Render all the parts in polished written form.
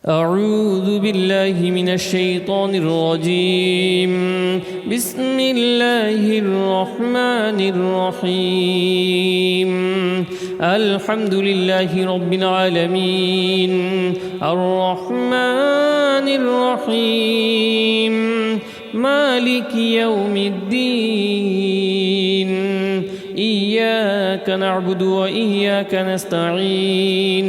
أعوذ بالله من الشيطان الرجيم. بسم الله الرحمن الرحيم. الحمد لله رب العالمين الرحمن الرحيم مالك يوم الدين إياك نعبد وإياك نستعين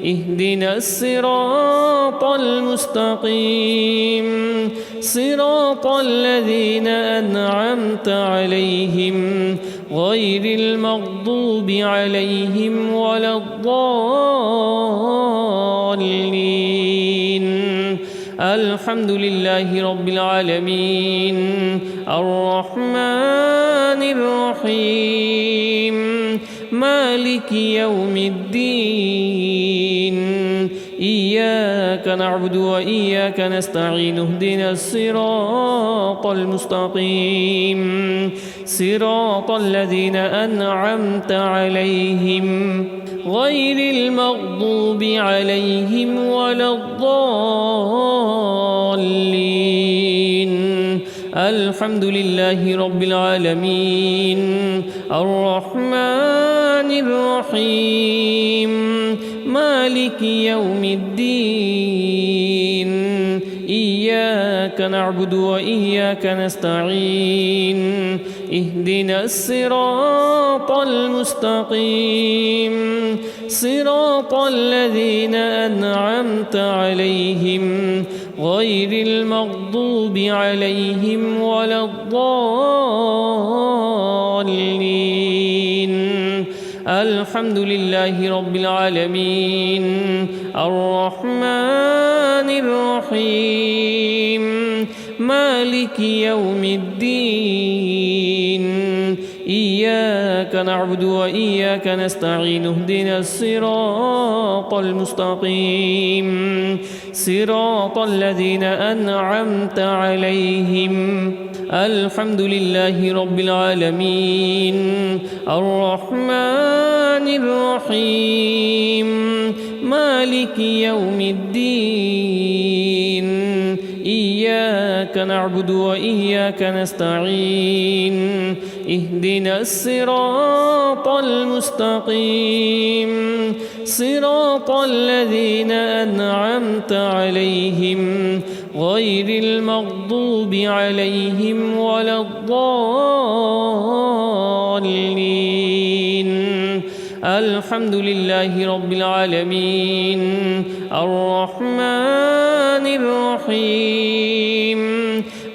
اهدنا الصراط المستقيم صراط الذين أنعمت عليهم غير المغضوب عليهم ولا الضالين. الحمد لله رب العالمين الرحمن الرحيم مالك يوم الدين إياك نعبد وإياك نستعين اهدنا الصراط المستقيم صراط الذين أنعمت عليهم غير المغضوب عليهم ولا الضالين. الحمد لله رب العالمين الرحمن الرحيم مالك يوم الدين إياك نعبد وإياك نستعين اهدنا الصراط المستقيم صراط الذين أنعمت عليهم غير المغضوب عليهم ولا الضالين. الحمد لله رب العالمين الرحمن الرحيم مالك يوم الدين إياك نعبد وإياك نستعين اهدنا الصراط المستقيم صراط الذين أنعمت عليهم. الحمد لله رب العالمين الرحمن الرحيم مالك يوم الدين إياك نعبد وإياك نستعين اهدنا الصراط المستقيم صراط الذين أنعمت عليهم غير المغضوب عليهم ولا الضالين. الحمد لله رب العالمين الرحمن الرحيم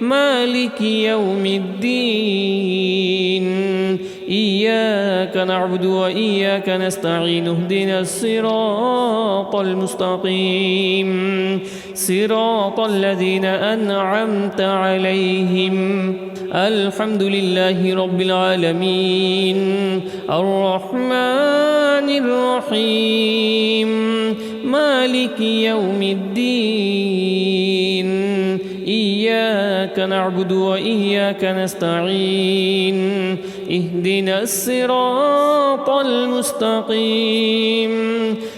مالك يوم الدين إياك نعبد وإياك نستعين اهدنا الصراط المستقيم صراط الذين أنعمت عليهم. الحمد لله رب العالمين الرحمن الرحيم مالك يوم الدين إياك نعبد وإياك نستعين اهدنا الصراط المستقيم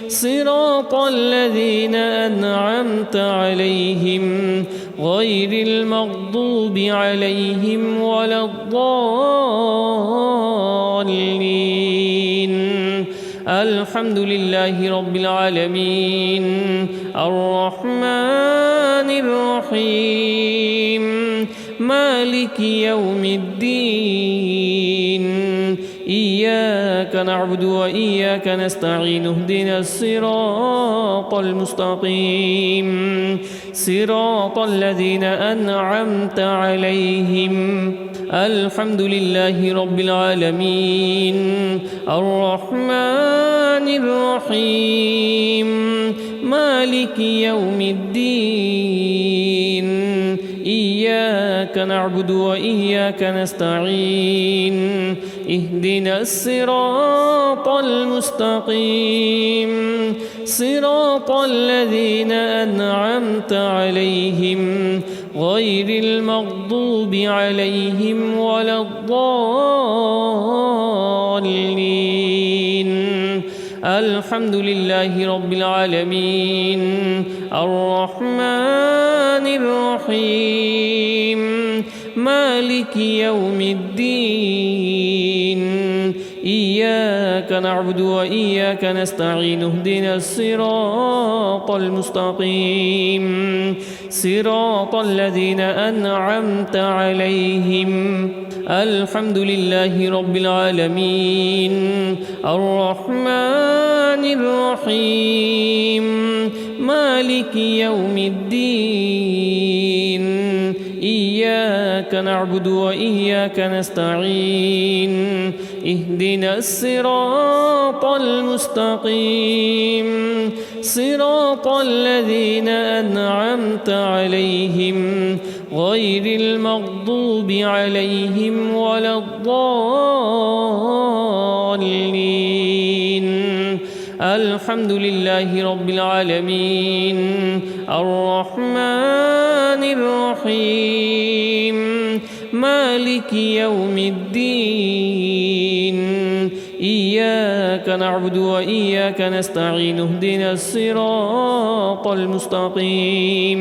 صراط الذين أنعمت عليهم غير المغضوب عليهم ولا الضالين. الحمد لله رب العالمين الرحمن الرحيم مالك يوم الدين إياك نعبد وإياك نستعين اهدنا الصراط المستقيم صراط الذين أنعمت عليهم. الحمد لله رب العالمين الرحمن الرحيم مالك يوم الدين إياك نعبد وإياك نستعين اهدنا الصراط المستقيم صراط الذين أنعمت عليهم غير المغضوب عليهم ولا الضالين. الحمد لله رب العالمين الرحمن الرحيم مالك يوم الدين إياك نعبد وإياك نستعين اهدنا الصراط المستقيم صراط الذين أنعمت عليهم الحمد لله رب العالمين الرحمن الرحيم مالك يوم الدين إياك نعبد وإياك نستعين اهدنا الصراط المستقيم صراط الذين أنعمت عليهم غير المغضوب عليهم ولا الضالين الحمد لله رب العالمين الرحمن الرحيم مالك يوم الدين إياك نعبد وإياك نستعين اهدنا الصراط المستقيم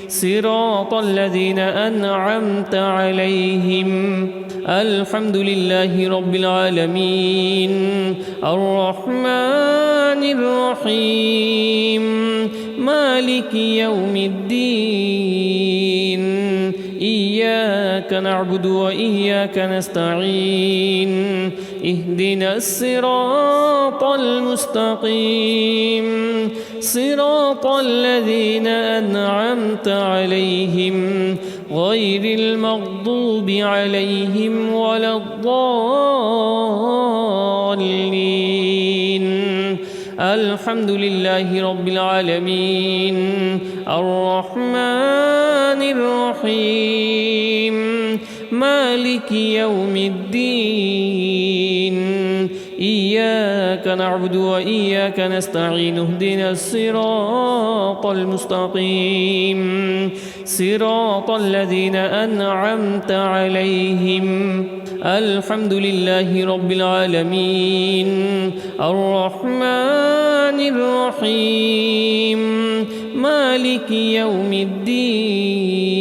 صراط الذين أنعمت عليهم الحمد لله رب العالمين الرحمن الرحيم مالك يوم الدين إياك نعبد وإياك نستعين اهدنا الصراط المستقيم صراط الذين أنعمت عليهم غير المغضوب عليهم ولا الضالين الحمد لله رب العالمين الرحمن الرحيم مالك يوم الدين إياك نعبد وإياك نستعين اهدنا الصراط المستقيم صراط الذين أنعمت عليهم الحمد لله رب العالمين الرحمن الرحيم مالك يوم الدين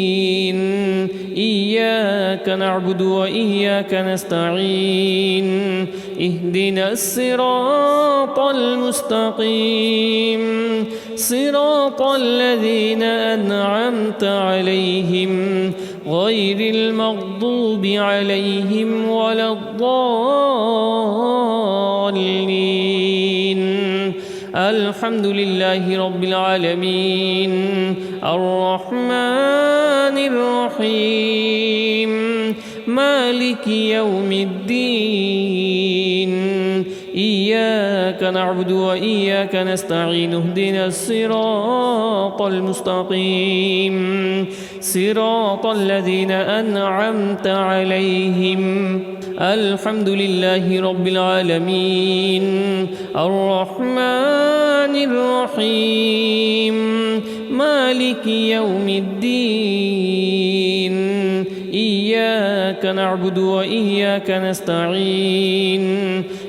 إياك نعبد وإياك نستعين اهدنا الصراط المستقيم صراط الذين أنعمت عليهم غير المغضوب عليهم ولا الضالين الحمد لله رب العالمين الرحمن الرحيم مالك يوم الدين إياك نعبد وإياك نستعين اهدنا الصراط المستقيم صراط الذين أنعمت عليهم الحمد لله رب العالمين الرحمن الرحيم مالك يوم الدين إياك نعبد وإياك نستعين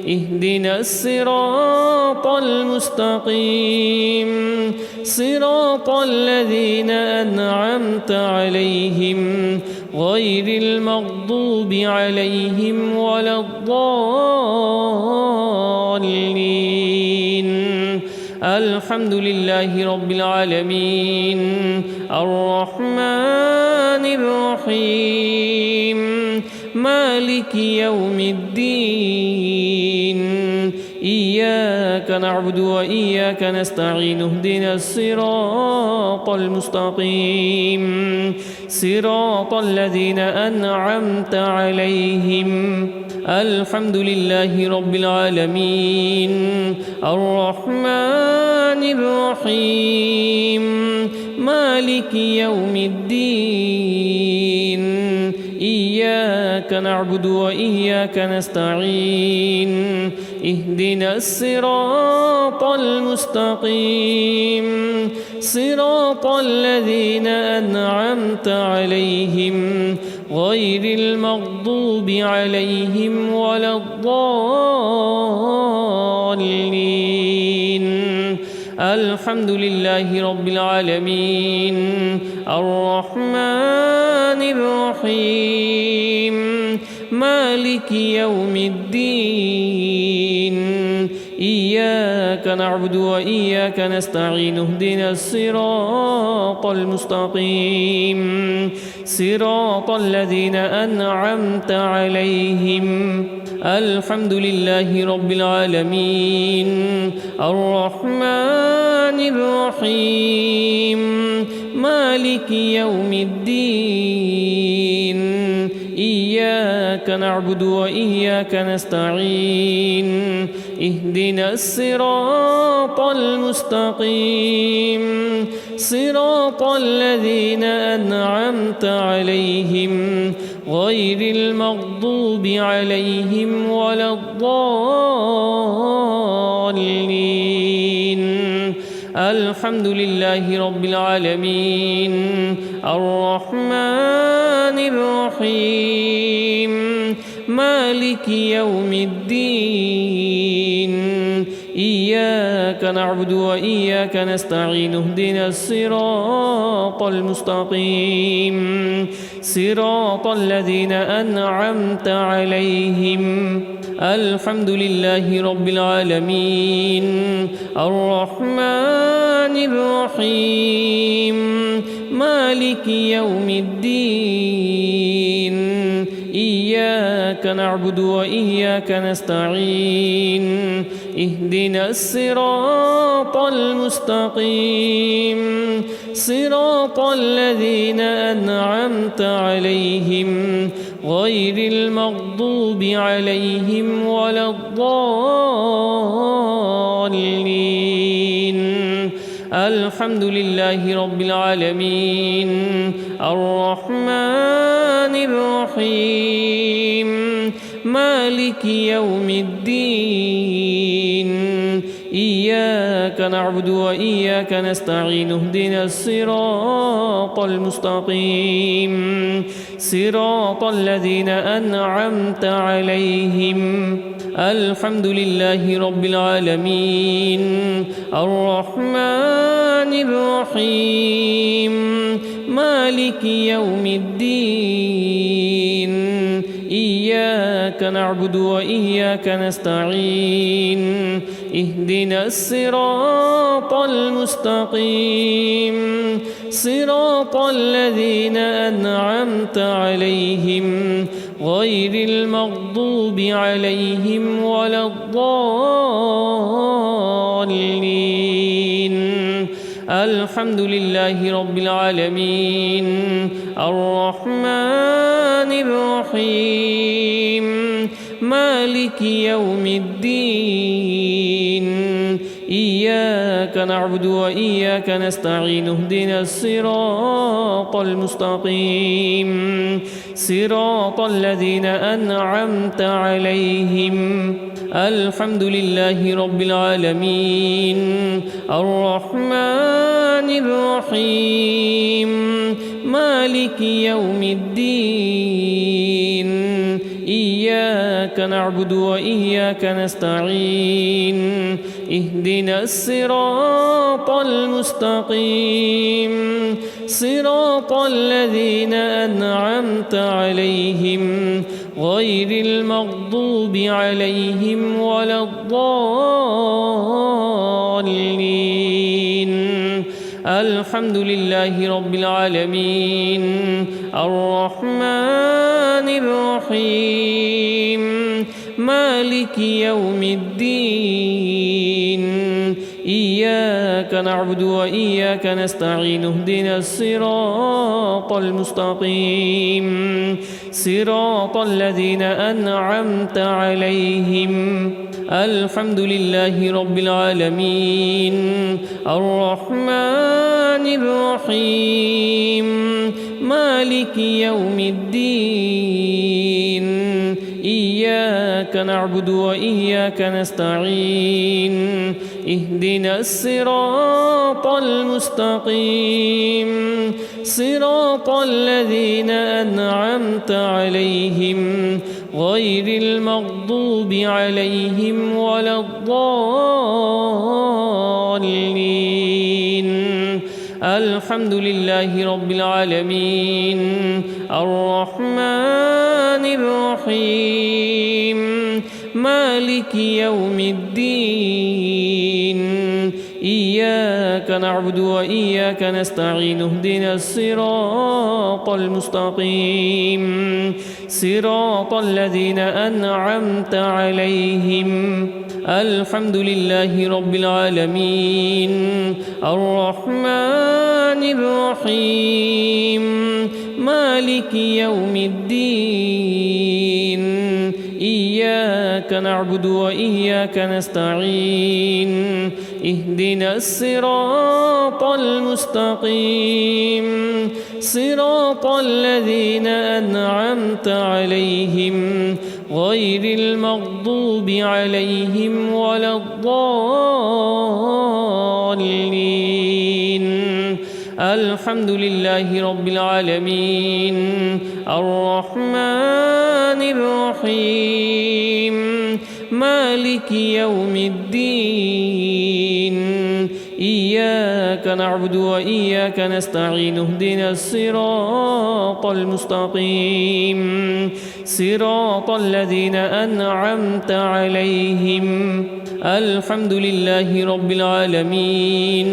اهدنا الصراط المستقيم صراط الذين أنعمت عليهم غير المغضوب عليهم ولا الضالين الحمد لله رب العالمين الرحمن الرحيم مالك يوم الدين إياك نعبد وإياك نستعين اهدنا الصراط المستقيم صراط الذين أنعمت عليهم الحمد لله رب العالمين الرحمن الرحيم مالك يوم الدين إياك نعبد وإياك نستعين اهدنا الصراط المستقيم صراط الذين أنعمت عليهم غير المغضوب عليهم ولا الضالين الحمد لله رب العالمين الرحمن الرحيم مالك يوم الدين إياك نعبد وإياك نستعين اهدنا الصراط المستقيم صراط الذين أنعمت عليهم الحمد لله رب العالمين الرحمن الرحيم مالك يوم الدين إياك نعبد وإياك نستعين اهدنا الصراط المستقيم صراط الذين أنعمت عليهم غير المغضوب عليهم ولا الضالين الحمد لله رب العالمين الرحمن الرحيم مالك يوم الدين إياك نعبد وإياك نستعين اهدنا الصراط المستقيم صراط الذين أنعمت عليهم الحمد لله رب العالمين الرحمن الرحيم مالك يوم الدين إياك نعبد وإياك نستعين اهدنا الصراط المستقيم صراط الذين أنعمت عليهم غير المغضوب عليهم ولا الضالين الحمد لله رب العالمين الرحمن الرحيم مالك يوم الدين إياك نعبد وإياك نستعين اهدنا الصراط المستقيم صراط الذين أنعمت عليهم الحمد لله رب العالمين الرحمن الرحيم مالك يوم الدين إياك نعبد وإياك نستعين اهدنا الصراط المستقيم صراط الذين أنعمت عليهم غير المغضوب عليهم ولا الضالين الحمد لله رب العالمين الرحمن الرحيم مالك يوم الدين إياك نعبد وإياك نستعين اهدنا الصراط المستقيم صراط الذين أنعمت عليهم الحمد لله رب العالمين الرحمن الرحيم مالك يوم الدين إياك نعبد وإياك نستعين اهدنا الصراط المستقيم صراط الذين أنعمت عليهم غير المغضوب عليهم ولا الضالين الحمد لله رب العالمين الرحمن الرحيم مالك يوم الدين إياك نعبد وإياك نستعين اهدنا الصراط المستقيم صراط الذين أنعمت عليهم الحمد لله رب العالمين الرحمن الرحيم مالك يوم الدين إياك نعبد وإياك نستعين اهدنا الصراط المستقيم صراط الذين أنعمت عليهم غير المغضوب عليهم ولا الضالين الحمد لله رب العالمين الرحمن الرحيم مالك يوم الدين إياك نعبد وإياك نستعين اهدنا الصراط المستقيم صراط الذين أنعمت عليهم الحمد لله رب العالمين الرحمن الرحيم مالك يوم الدين إياك نعبد وإياك نستعين اهدنا الصراط المستقيم صراط الذين أنعمت عليهم غير المغضوب عليهم ولا الضالين الحمد لله رب العالمين الرحمن الرحيم مالك يوم الدين إياك نعبد وإياك نستعين اهدنا الصراط المستقيم صراط الذين أنعمت عليهم الحمد لله رب العالمين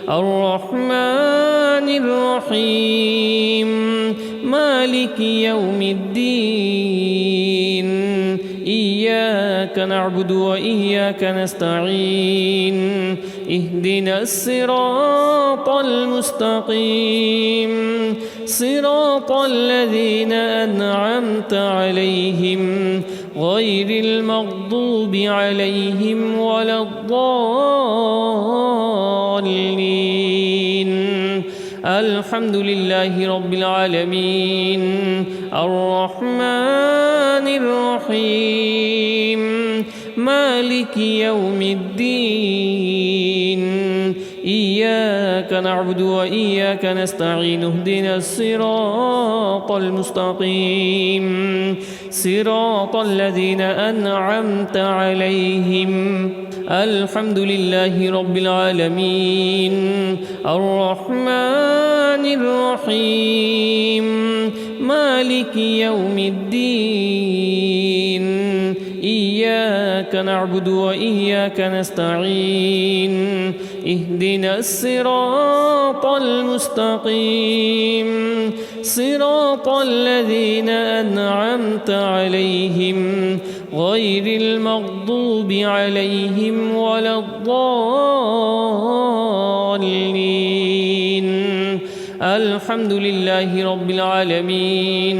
الرحمن الرحيم مالك يوم الدين إياك نعبد وإياك نستعين اهدنا الصراط المستقيم صراط الذين أنعمت عليهم غير المغضوب عليهم ولا الضالين الحمد لله رب العالمين الرحمن الرحيم مالك يوم الدين إياك نعبد وإياك نستعين اهدنا الصراط المستقيم صراط الذين أنعمت عليهم الحمد لله رب العالمين الرحمن الرحيم مالك يوم الدين إياك نعبد وإياك نستعين اهدنا الصراط المستقيم صراط الذين أنعمت عليهم غير المغضوب عليهم ولا الضالين الحمد لله رب العالمين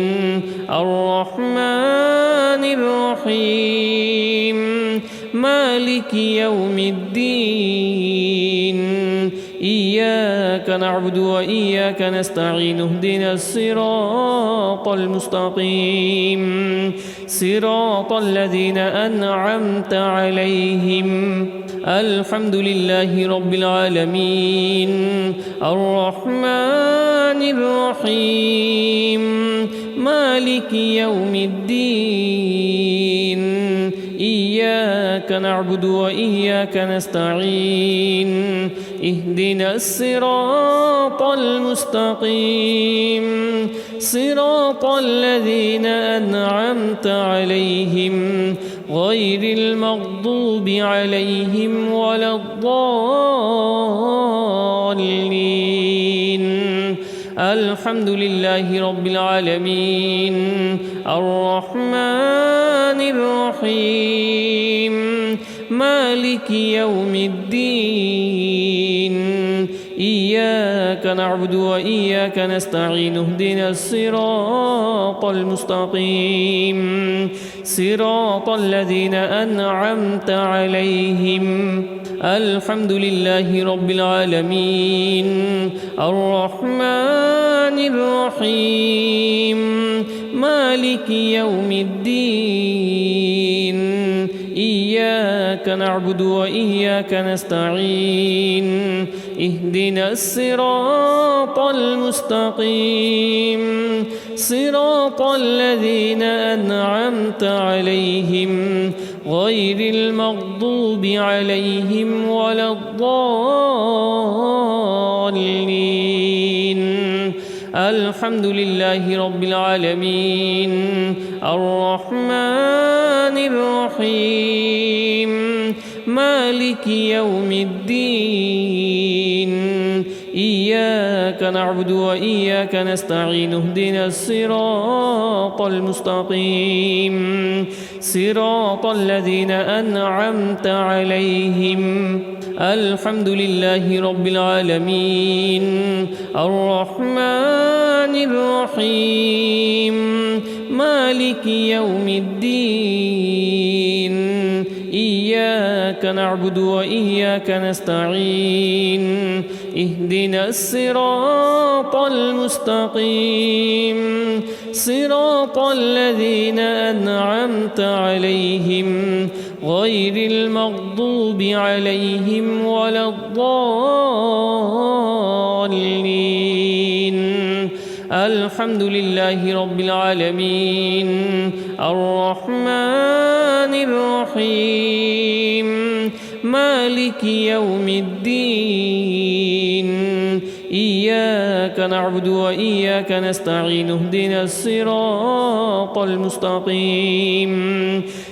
الرحمن الرحيم مالك يوم الدين إياك نعبد وإياك نستعين اهدنا الصراط المستقيم صراط الذين أنعمت عليهم الحمد لله رب العالمين الرحمن الرحيم مالك يوم الدين إياك نعبد وإياك نستعين اهدنا الصراط المستقيم صراط الذين أنعمت عليهم غير المغضوب عليهم ولا الضالين الحمد لله رب العالمين الرحمن الرحيم مالك يوم الدين إياك نعبد وإياك نستعين اهدنا الصراط المستقيم صراط الذين أنعمت عليهم الحمد لله رب العالمين الرحمن الرحيم مالك يوم الدين إياك نعبد وإياك نستعين اهدنا الصراط المستقيم صراط الذين أنعمت عليهم غير المغضوب عليهم ولا الضالين الحمد لله رب العالمين الرحمن الرحيم مالك يوم الدين إياك نعبد وإياك نستعين اهدنا الصراط المستقيم صراط الذين أنعمت عليهم الحمد لله رب العالمين الرحمن الرحيم مالك يوم الدين إياك نعبد وإياك نستعين اهدنا الصراط المستقيم صراط الذين أنعمت عليهم غير المغضوب عليهم ولا الضالين الحمد لله رب العالمين الرحمن الرحيم مالك يوم الدين إياك نعبد وإياك نستعين اهدنا الصراط المستقيم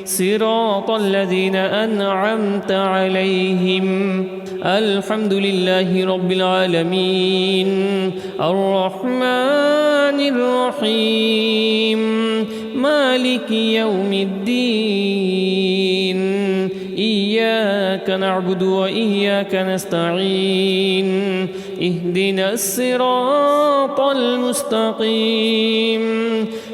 صراط الذين أنعمت عليهم الحمد لله رب العالمين الرحمن الرحيم مالك يوم الدين إياك نعبد وإياك نستعين اهدنا الصراط المستقيم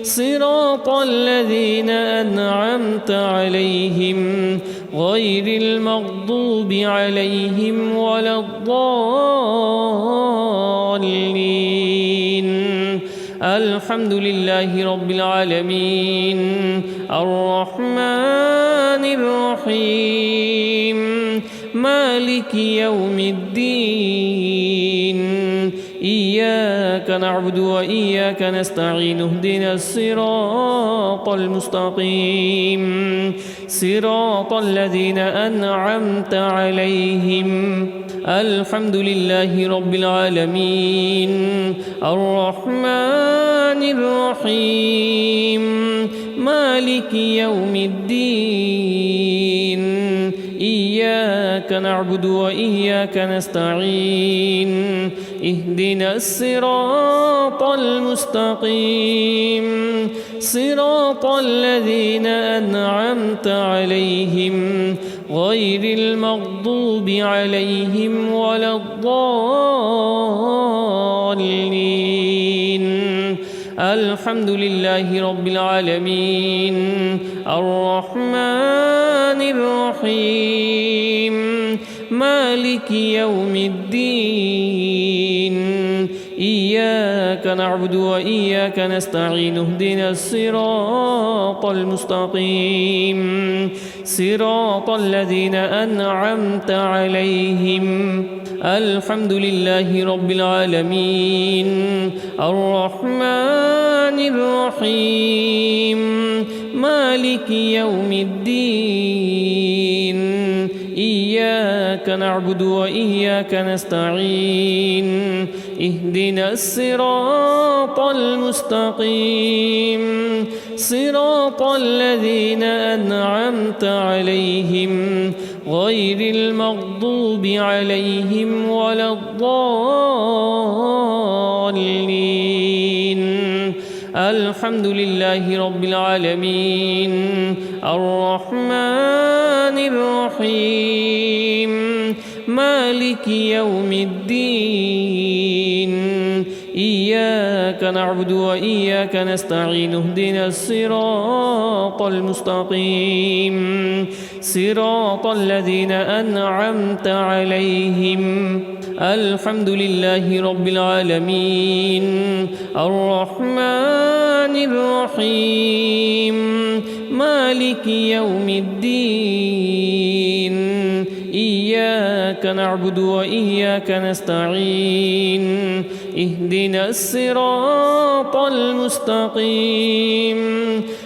صراط الذين أنعمت عليهم غير المغضوب عليهم ولا الضالين الحمد لله رب العالمين الرحمن الرحيم مالك يوم الدين إياك نعبد وإياك نستعين اهدنا الصراط المستقيم صراط الذين أنعمت عليهم الحمد لله رب العالمين الرحمن الرحيم مالك يوم الدين إياك نعبد وإياك نستعين اهدنا الصراط المستقيم صراط الذين أنعمت عليهم غير المغضوب عليهم ولا الضالين الحمد لله رب العالمين الرحمن الرحيم مالك يوم الدين إياك نعبد وإياك نستعين اهدنا الصراط المستقيم صراط الذين أنعمت عليهم الحمد لله رب العالمين الرحمن الرحيم مالك يوم الدين إياك نعبد وإياك نستعين اهدنا الصراط المستقيم صراط الذين أنعمت عليهم غير المغضوب عليهم ولا الضالين الحمد لله رب العالمين الرحمن الرحيم مالك يوم الدين إياك نعبد وإياك نستعين اهدنا الصراط المستقيم صراط الذين أنعمت عليهم الحمد لله رب العالمين الرحمن الرحيم مالك يوم الدين إياك نعبد وإياك نستعين اهدنا الصراط المستقيم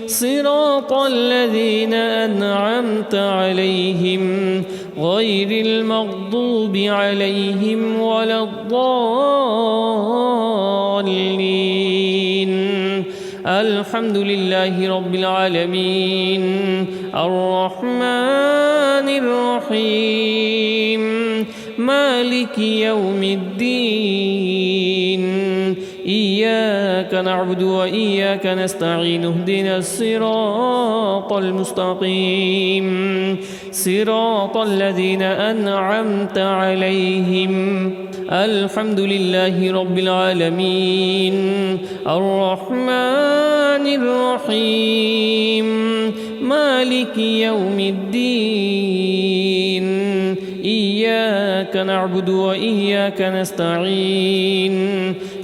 صراط الذين أنعمت عليهم غير المغضوب عليهم ولا الضالين. الحمد لله رب العالمين الرحمن الرحيم مالك يوم الدين إياك نعبد وإياك نستعين اهدنا الصراط المستقيم صراط الذين أنعمت عليهم. الحمد لله رب العالمين الرحمن الرحيم مالك يوم الدين إياك نعبد وإياك نستعين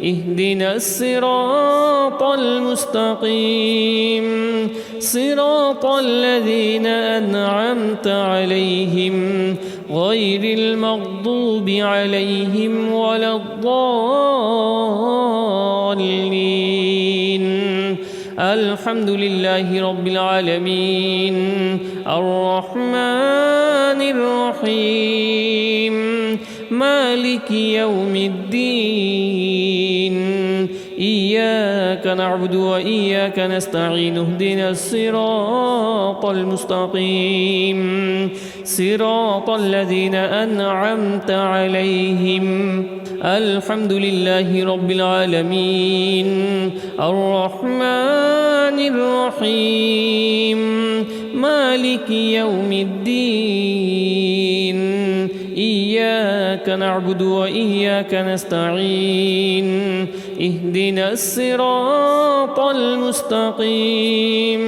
اهدنا الصراط المستقيم صراط الذين أنعمت عليهم غير المغضوب عليهم ولا الضالين. الحمد لله رب العالمين الرحمن الرحيم مالك يوم الدين إياك نعبد وإياك نستعين اهدنا الصراط المستقيم صراط الذين أنعمت عليهم. الحمد لله رب العالمين الرحمن الرحيم مالك يوم الدين إياك نعبد وإياك نستعين اهدنا الصراط المستقيم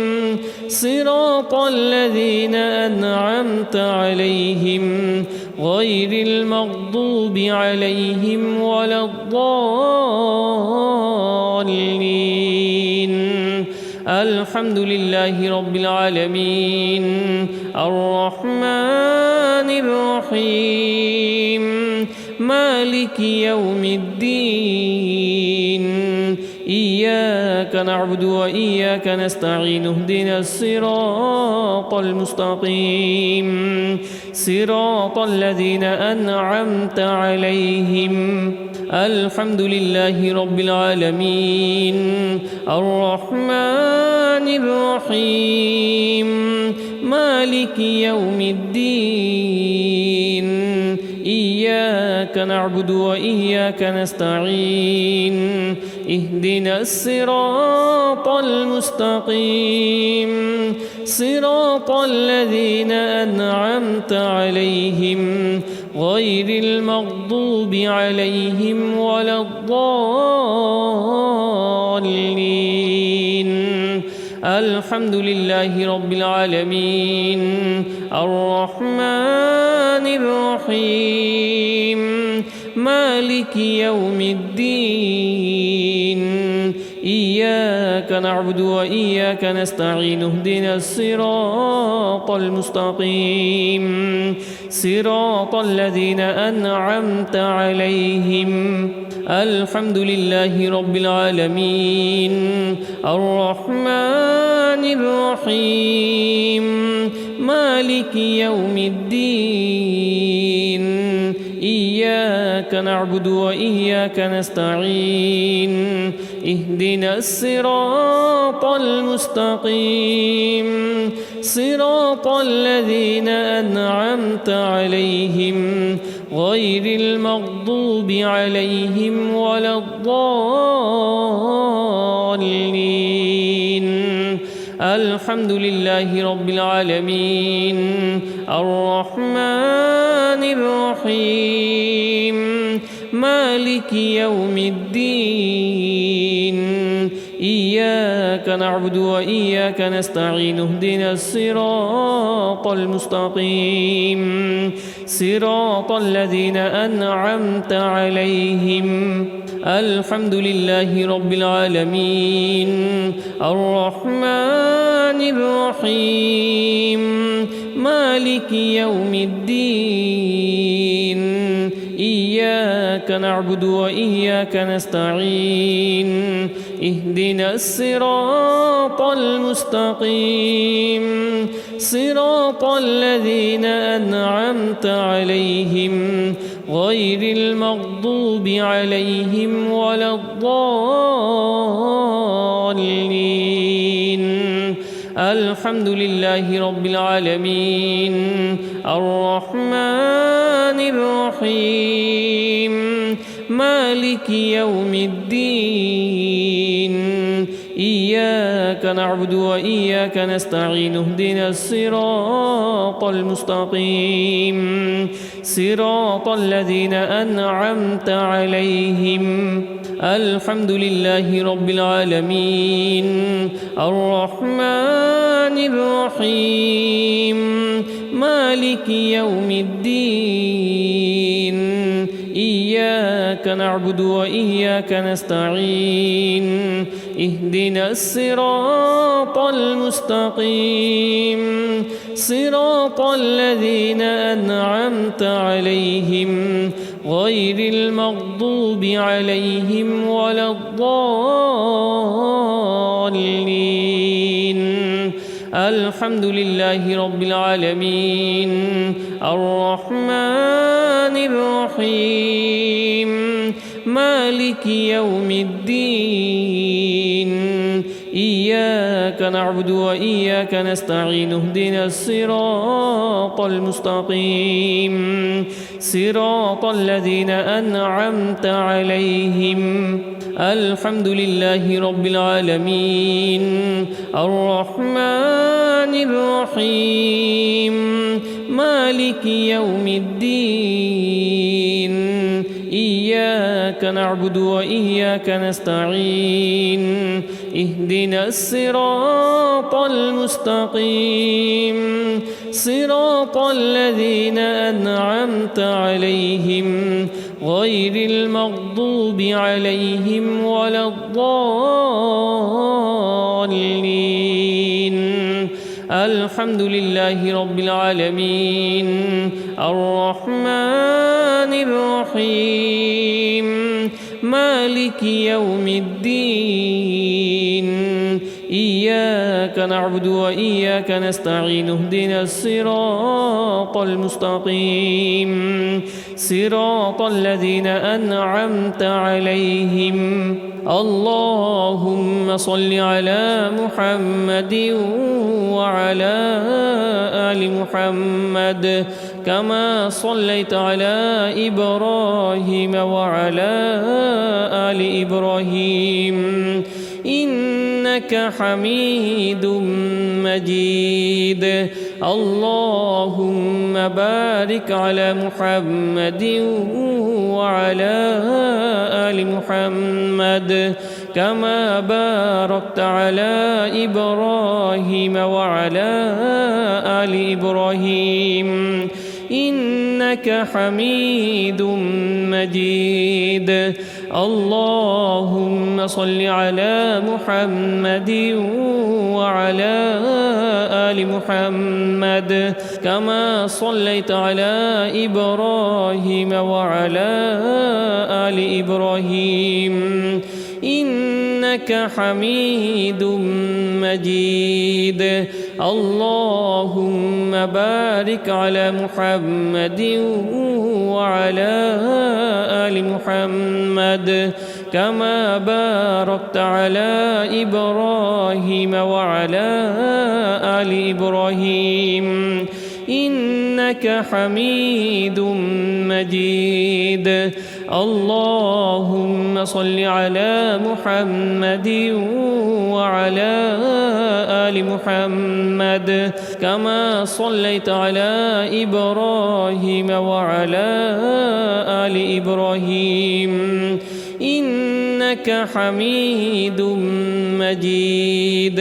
صراط الذين أنعمت عليهم غير المغضوب عليهم ولا الضالين. الحمد لله رب العالمين الرحمن الرحيم مالك يوم الدين إياك نعبد وإياك نستعين اهدنا الصراط المستقيم صراط الذين أنعمت عليهم. الحمد لله رب العالمين الرحمن الرحيم مالك يوم الدين إياك نعبد وإياك نستعين اهدنا الصراط المستقيم صراط الذين أنعمت عليهم غير المغضوب عليهم ولا الضالين. الحمد لله رب العالمين الرحمن الرحيم مالك يوم الدين إياك نعبد وإياك نستعين اهدنا الصراط المستقيم صراط الذين أنعمت عليهم. الحمد لله رب العالمين الرحمن الرحيم مالك يوم الدين إياك نعبد وإياك نستعين اهدنا الصراط المستقيم صراط الذين أنعمت عليهم غير المغضوب عليهم ولا الضالين. الحمد لله رب العالمين الرحمن الرحيم مالك يوم الدين إياك نعبد وإياك نستعين اهدنا الصراط المستقيم صراط الذين أنعمت عليهم. الحمد لله رب العالمين الرحمن الرحيم مالك يوم الدين إياك نعبد وإياك نستعين اهدنا الصراط المستقيم صراط الذين أنعمت عليهم غير المغضوب عليهم ولا الضالين. الحمد لله رب العالمين الرحمن الرحيم مالك يوم الدين إياك نعبد وإياك نستعين اهدنا الصراط المستقيم صراط الذين أنعمت عليهم. الحمد لله رب العالمين الرحمن الرحيم مالك يوم الدين إياك نعبد وإياك نستعين اهدنا الصراط المستقيم صراط الذين أنعمت عليهم غير المغضوب عليهم ولا الضالين. الحمد لله رب العالمين الرحمن الرحيم مالك يوم الدين إياك نعبد وإياك نستعين اهدنا الصراط المستقيم صراط الذين أنعمت عليهم. الحمد لله رب العالمين الرحمن الرحيم مالك يوم الدين إياك نعبد وإياك نستعين اهدنا الصراط المستقيم صراط الذين أنعمت عليهم غير المغضوب عليهم ولا الضالين. الحمد لله رب العالمين الرحمن الرحيم مالك يوم الدين إياك نعبد وإياك نستعين اهدنا الصراط المستقيم صراط الذين أنعمت عليهم. اللهم صل على محمد وعلى آل محمد كما صليت على إبراهيم وعلى آل إبراهيم إنك حميد مجيد. اللهم بارك على محمد وعلى آل محمد كما باركت على إبراهيم وعلى آل إبراهيم إنك حميد مجيد. اللهم صل على محمد وعلى آل محمد كما صليت على إبراهيم وعلى آل إبراهيم إنك حميد مجيد. اللهم بارك على محمد وعلى آل محمد كما باركت على إبراهيم وعلى آل إبراهيم إنك حميد مجيد. اللهم صل على محمد وعلى آل محمد كما صليت على إبراهيم وعلى آل إبراهيم إنك حميد مجيد.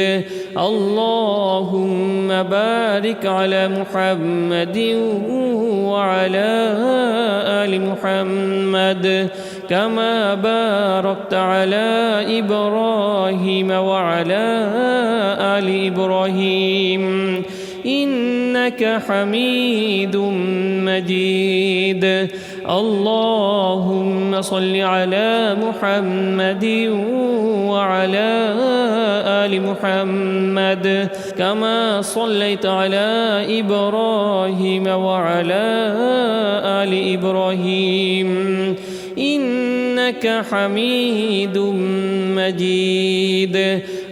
اللهم بارك على محمد وعلى آل محمد كما باركت على إبراهيم وعلى آل إبراهيم إنك حميد مجيد. اللهم صل على محمد وعلى آل محمد كما صليت على إبراهيم وعلى آل إبراهيم إنك حميد مجيد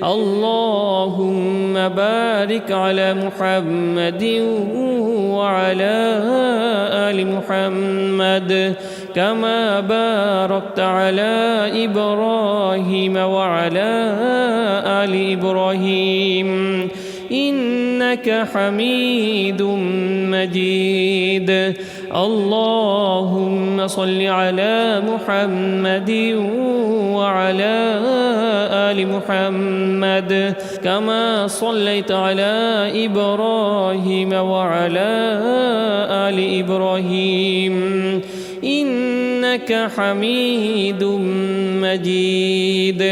اللهم بارك على محمد وعلى آل محمد كما باركت على إبراهيم وعلى آل إبراهيم إنك حميد مجيد اللهم صل على محمد وعلى آل محمد كما صليت على إبراهيم وعلى آل إبراهيم إنك حميد مجيد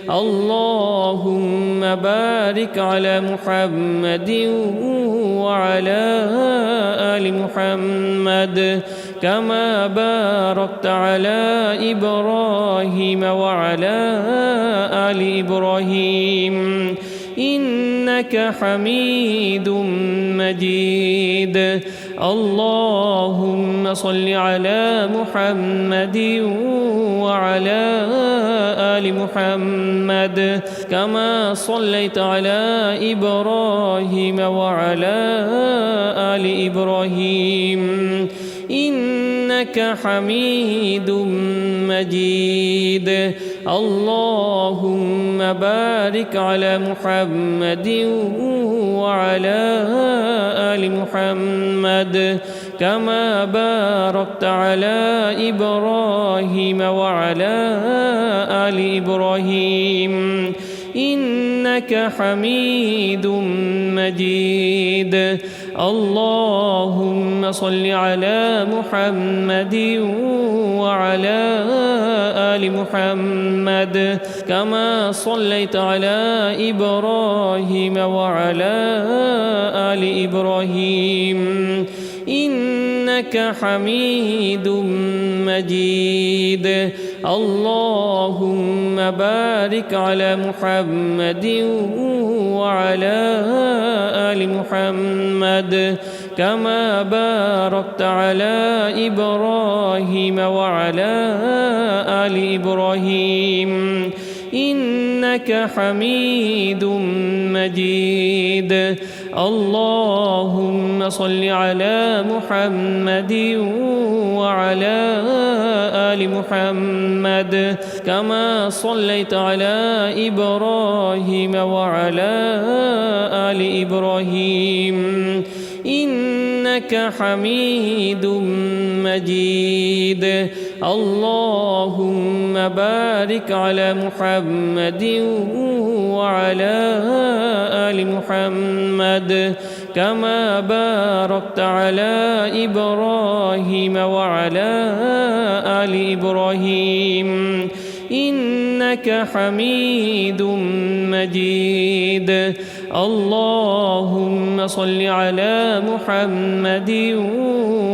اللهم بارك على محمد وعلى آل محمد كما باركت على إبراهيم وعلى آل إبراهيم إنك حميد مجيد اللهم صل على محمد وعلى آل محمد كما صليت على إبراهيم وعلى آل إبراهيم إنك حميد مجيد اللهم بارك على محمد وعلى آل محمد كما باركت على إبراهيم وعلى آل إبراهيم إنك حميد مجيد اللهم صل على محمد وعلى آل محمد كما صليت على إبراهيم وعلى آل إبراهيم إنك حميد مجيد اللهم بارك على محمد وعلى آل محمد كما باركت على إبراهيم وعلى آل إبراهيم إنك حميد مجيد اللهم صل على محمد وعلى آل محمد كما صليت على إبراهيم وعلى آل إبراهيم إنك حميد مجيد اللهم بارك على محمد وعلى آل محمد كما باركت على إبراهيم وعلى آل إبراهيم إنك حميد مجيد اللهم صل على محمد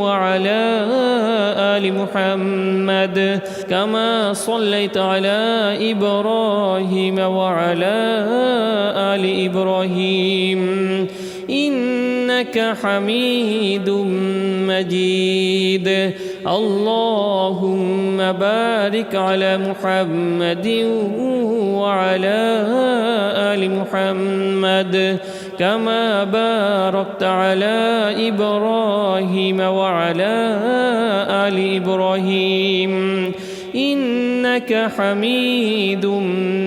وعلى آل محمد كما صليت على إبراهيم وعلى آل إبراهيم إنك حميد مجيد اللهم بارك على محمد وعلى آل محمد كما باركت على إبراهيم وعلى آل إبراهيم إنك حميد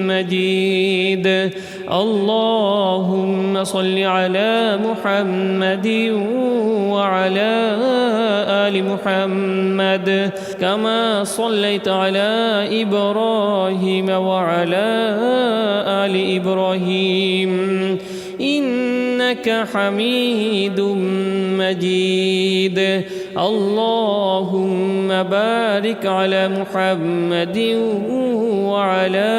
مجيد اللهم صل على محمد وعلى آل محمد كما صليت على إبراهيم وعلى آل إبراهيم إنك حميد مجيد اللهم بارك على محمد وعلى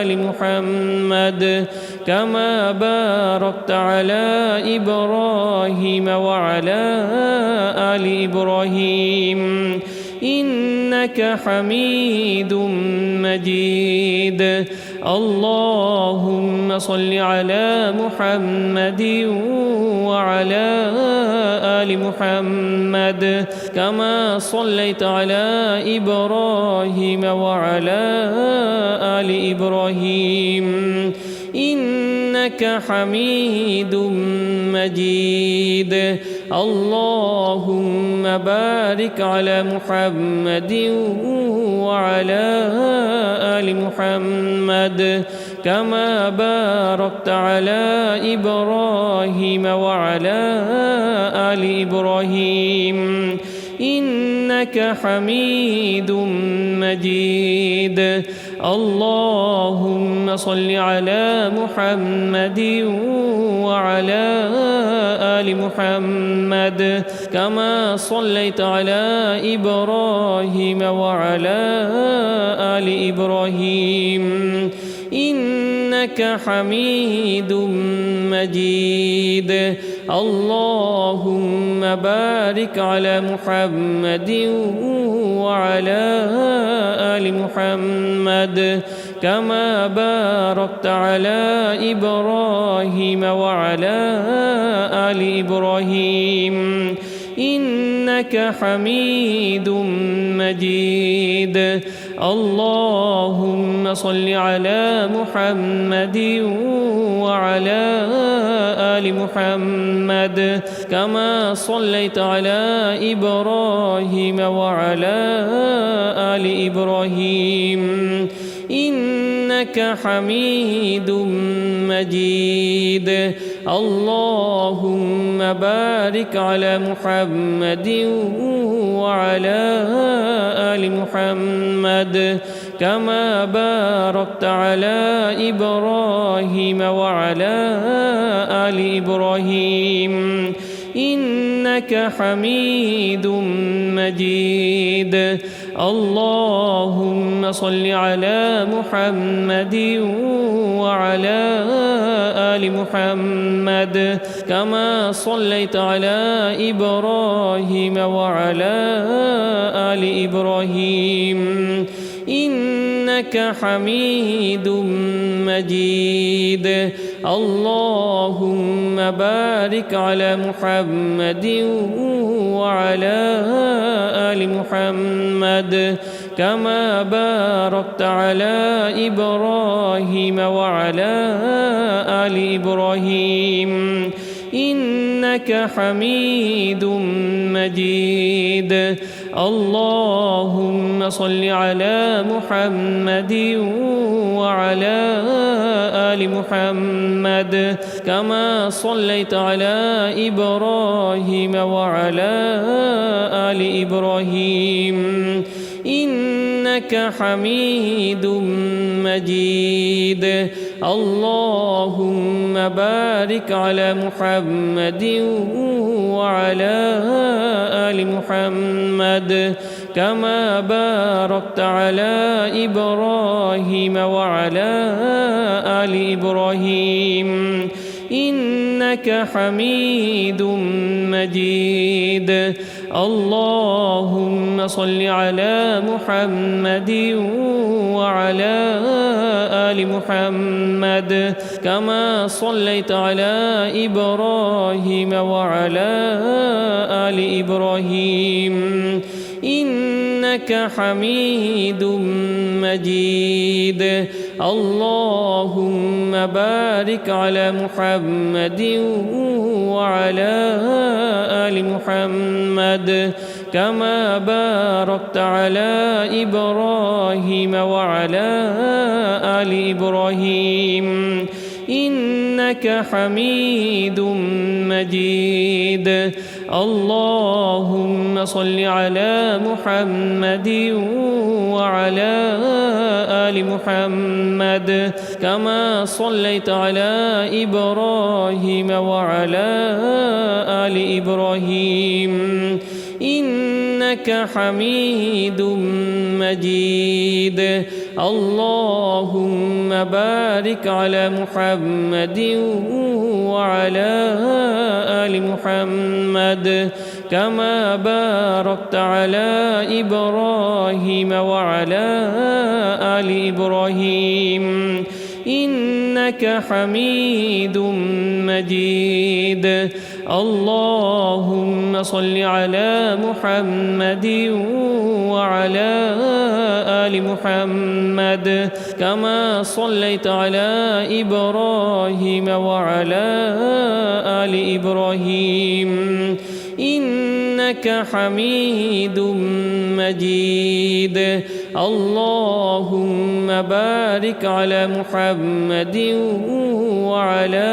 آل محمد كما باركت على إبراهيم وعلى آل إبراهيم إنك حميد مجيد. اللهم صل على محمد وعلى آل محمد كما صليت على إبراهيم وعلى آل إبراهيم إنك حميد مجيد. اللهم بارك على محمد وعلى آل محمد كما باركت على إبراهيم وعلى آل إبراهيم إنك حميد مجيد. اللهم صل على محمد وعلى آل محمد كما صليت على إبراهيم وعلى آل إبراهيم إنك حميد مجيد. اللهم بارك على محمد وعلى آل محمد كما باركت على إبراهيم وعلى آل إبراهيم إنك حميد مجيد. اللهم صل على محمد وعلى آل محمد كما صليت على إبراهيم وعلى آل إبراهيم إنك حميد مجيد. اللهم بارك على محمد وعلى آل محمد كما باركت على إبراهيم وعلى آل إبراهيم إنك حميد مجيد. اللهم صل على محمد وعلى آل محمد كما صليت على إبراهيم وعلى آل إبراهيم إنك حميد مجيد. اللهم بارك على محمد وعلى آل محمد كما باركت على إبراهيم وعلى آل إبراهيم إنك حميد مجيد. اللهم صل على محمد وعلى آل محمد كما صليت على إبراهيم وعلى آل إبراهيم إنك حميد مجيد. اللهم بارك على محمد وعلى آل محمد كما باركت على إبراهيم وعلى آل إبراهيم إنك حميد مجيد. اللهم صل على محمد وعلى آل محمد كما صليت على إبراهيم وعلى آل إبراهيم إنك حميد مجيد. اللهم بارك على محمد وعلى آل محمد كما باركت على إبراهيم وعلى آل إبراهيم إنك حميد مجيد. اللهم صل على محمد وعلى آل محمد كما صليت على إبراهيم وعلى آل إبراهيم إنك حميد مجيد. اللهم بارك على محمد وعلى آل محمد كما باركت على إبراهيم وعلى آل إبراهيم إنك حميد مجيد. اللهم صل على محمد وعلى آل محمد كما صليت على إبراهيم وعلى آل إبراهيم إنك حميد مجيد. اللهم بارك على محمد وعلى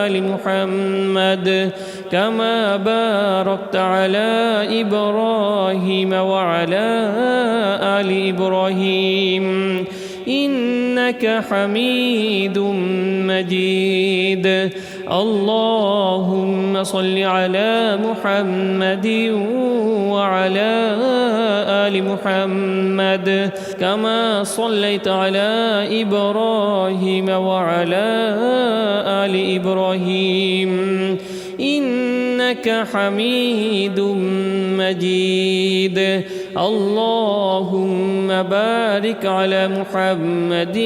آل محمد كما باركت على إبراهيم وعلى آل إبراهيم إنك حميد مجيد. اللهم صل على محمد وعلى آل محمد كما صليت على إبراهيم وعلى آل إبراهيم إنك حميد مجيد. اللهم بارك على محمد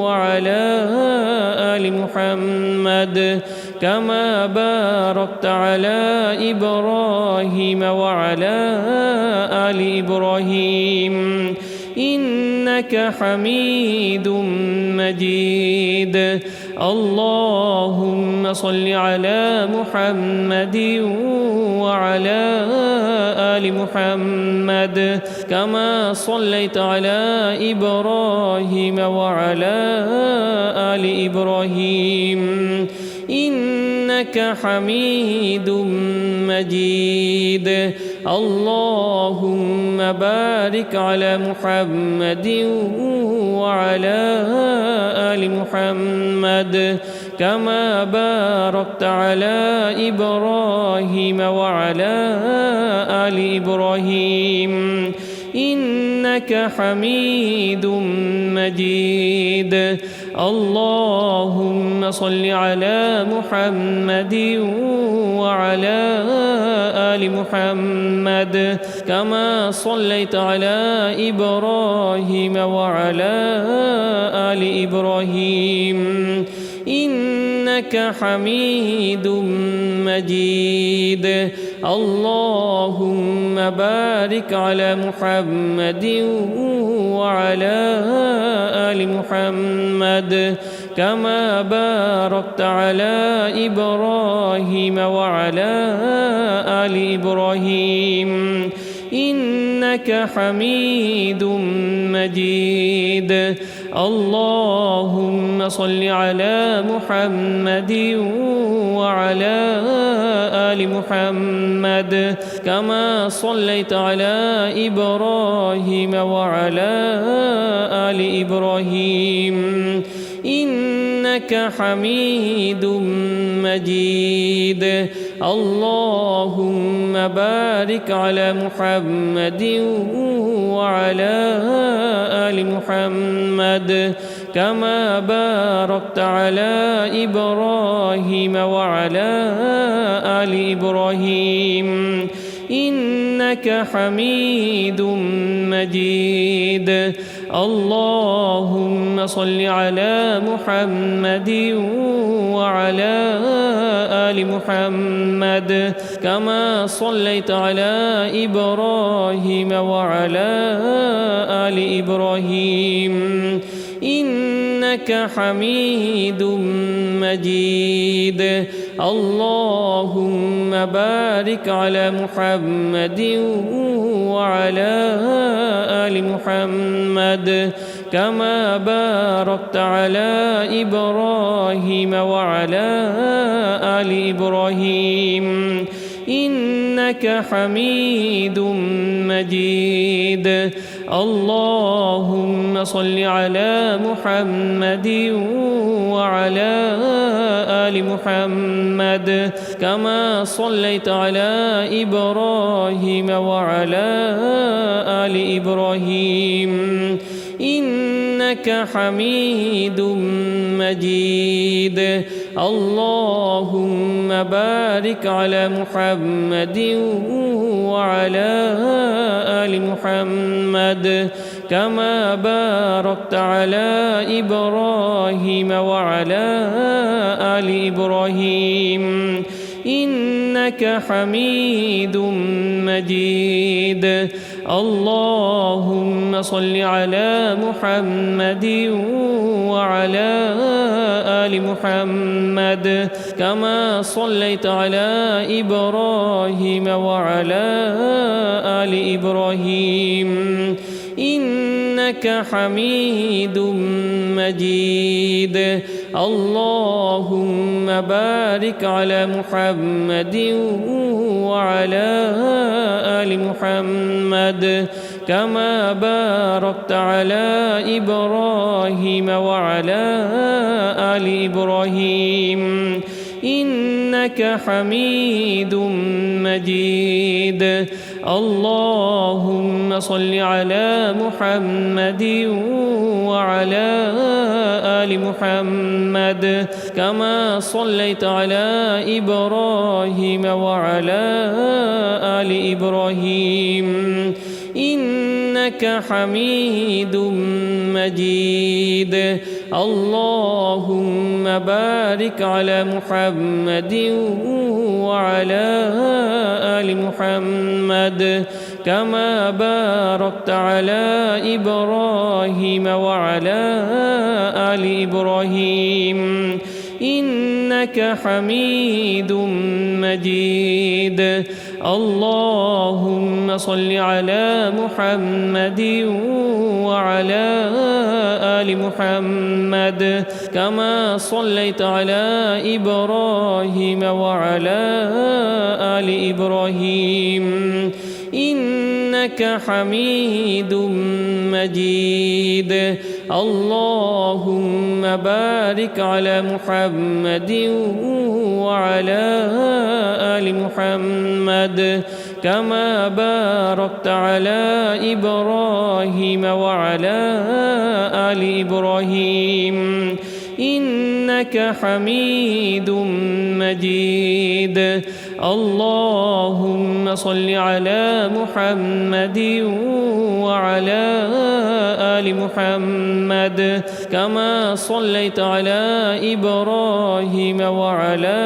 وعلى آل محمد كما باركت على إبراهيم وعلى آل إبراهيم إنك حميد مجيد. اللهم صل على محمد وعلى آل محمد كما صليت على إبراهيم وعلى آل إبراهيم إنك حميد مجيد. اللهم بارك على محمد وعلى آل محمد كما باركت على إبراهيم وعلى آل إبراهيم إنك حميد مجيد. اللهم صل على محمد وعلى آل محمد كما صليت على إبراهيم وعلى آل إبراهيم إنك حميد مجيد. اللهم بارك على محمد وعلى آل محمد كما باركت على إبراهيم وعلى آل إبراهيم إنك حميد مجيد. اللهم صل على محمد وعلى آل محمد كما صليت على إبراهيم وعلى آل إبراهيم إنك حميد مجيد. اللهم بارك على محمد وعلى آل محمد كما باركت على إبراهيم وعلى آل إبراهيم إنك حميد مجيد. اللهم صل على محمد وعلى آل محمد كما صليت على إبراهيم وعلى آل إبراهيم إنك حميد مجيد. اللهم بارك على محمد وعلى آل محمد كما باركت على إبراهيم وعلى آل إبراهيم إنك حميد مجيد. اللهم صل على محمد وعلى آل محمد كما صليت على إبراهيم وعلى آل إبراهيم إنك إنك حميد مجيد. اللهم بارك على محمد وعلى آل محمد كما باركت على إبراهيم وعلى آل إبراهيم إنك حميد مجيد. اللهم صل على محمد وعلى آل محمد كما صليت على إبراهيم وعلى آل إبراهيم إنك حميد مجيد. اللهم بارك على محمد وعلى آل محمد كما باركت على إبراهيم وعلى آل إبراهيم إنك حميد مجيد. اللهم صل على محمد وعلى آل محمد كما صليت على إبراهيم وعلى آل إبراهيم إنك حميد مجيد. اللهم بارك على محمد وعلى آل محمد كما باركت على إبراهيم وعلى آل إبراهيم إنك حميد مجيد. اللهم صل على محمد وعلى آل محمد كما صليت على إبراهيم وعلى آل إبراهيم إنك حميد مجيد. اللهم بارك على محمد وعلى آل محمد كما باركت على إبراهيم وعلى آل إبراهيم إنك حميد مجيد. اللهم صل على محمد وعلى آل محمد كما صليت على إبراهيم وعلى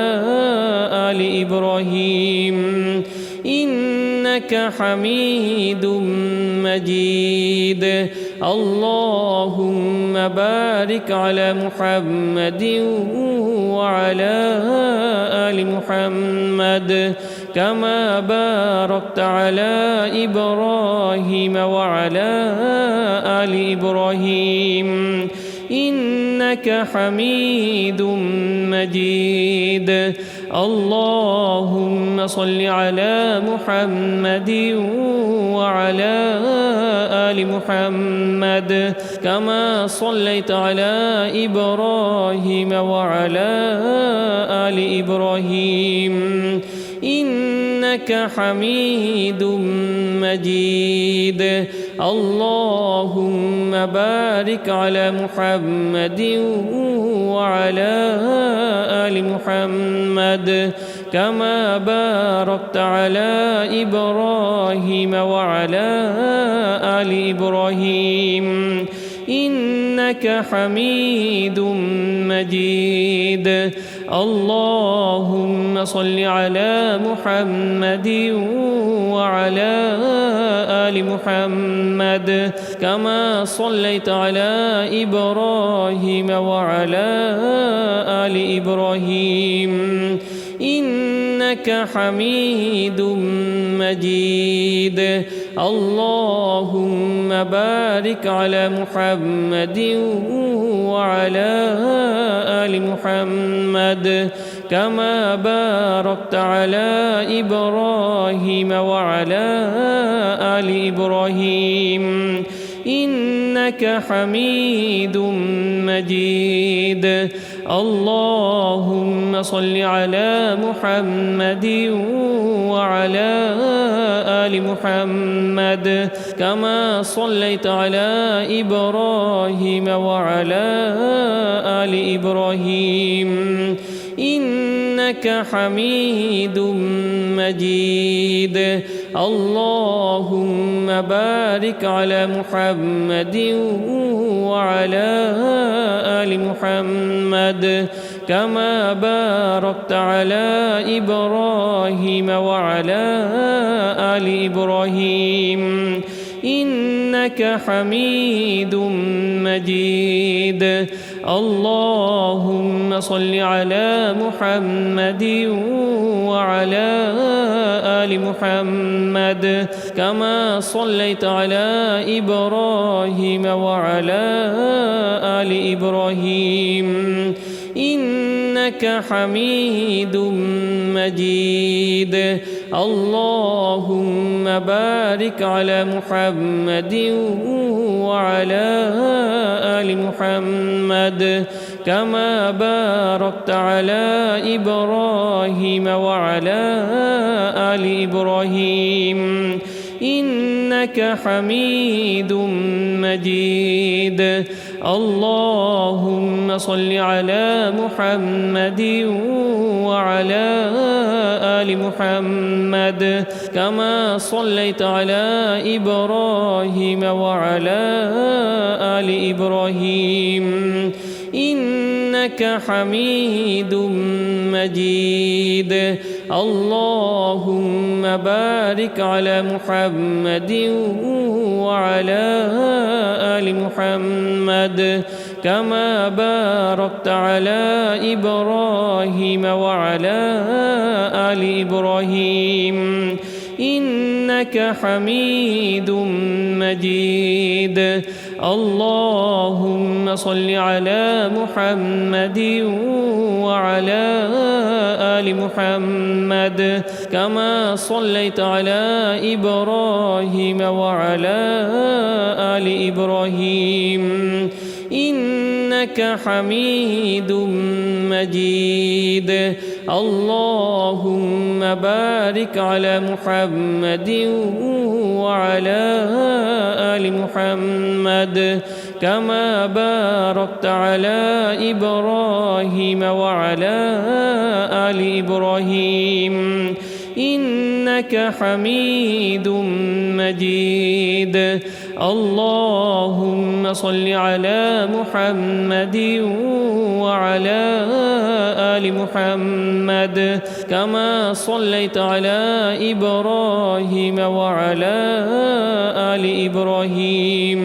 آل إبراهيم إنك حميد مجيد. اللهم بارك على محمد وعلى آل محمد كما باركت على إبراهيم وعلى آل إبراهيم إنك حميد مجيد. اللهم صل على محمد وعلى آل محمد كما صليت على إبراهيم وعلى آل إبراهيم إنك حميد مجيد. اللهم بارك على محمد وعلى آل محمد كما باركت على إبراهيم وعلى آل إبراهيم إنك حميد مجيد. اللهم صل على محمد وعلى آل محمد كما صليت على إبراهيم وعلى آل إبراهيم إنك حميد مجيد. اللهم بارك على محمد وعلى آل محمد كما باركت على إبراهيم وعلى آل إبراهيم إنك حميد مجيد. اللهم صل على محمد وعلى آل محمد كما صليت على إبراهيم وعلى آل إبراهيم إنك حميد مجيد. اللهم بارك على محمد وعلى آل محمد كما باركت على إبراهيم وعلى آل إبراهيم إنك حميد مجيد. اللهم صل على محمد وعلى آل محمد كما صليت على إبراهيم وعلى آل إبراهيم إنك حميد مجيد. اللهم بارك على محمد وعلى آل محمد كما باركت على إبراهيم وعلى آل إبراهيم إنك حميد مجيد. اللهم صل على محمد وعلى آل محمد كما صليت على إبراهيم وعلى آل إبراهيم إنك حميد مجيد. اللهم بارك على محمد وعلى آل محمد كما باركت على إبراهيم وعلى آل إبراهيم إنك حميد مجيد. اللهم صل على محمد وعلى آل محمد كما صليت على إبراهيم وعلى آل إبراهيم إنك حميد مجيد. اللهم بارك على محمد وعلى آل محمد كما باركت على إبراهيم وعلى آل إبراهيم إنك حميد مجيد. اللهم صل على محمد وعلى آل محمد كما صليت على إبراهيم وعلى آل إبراهيم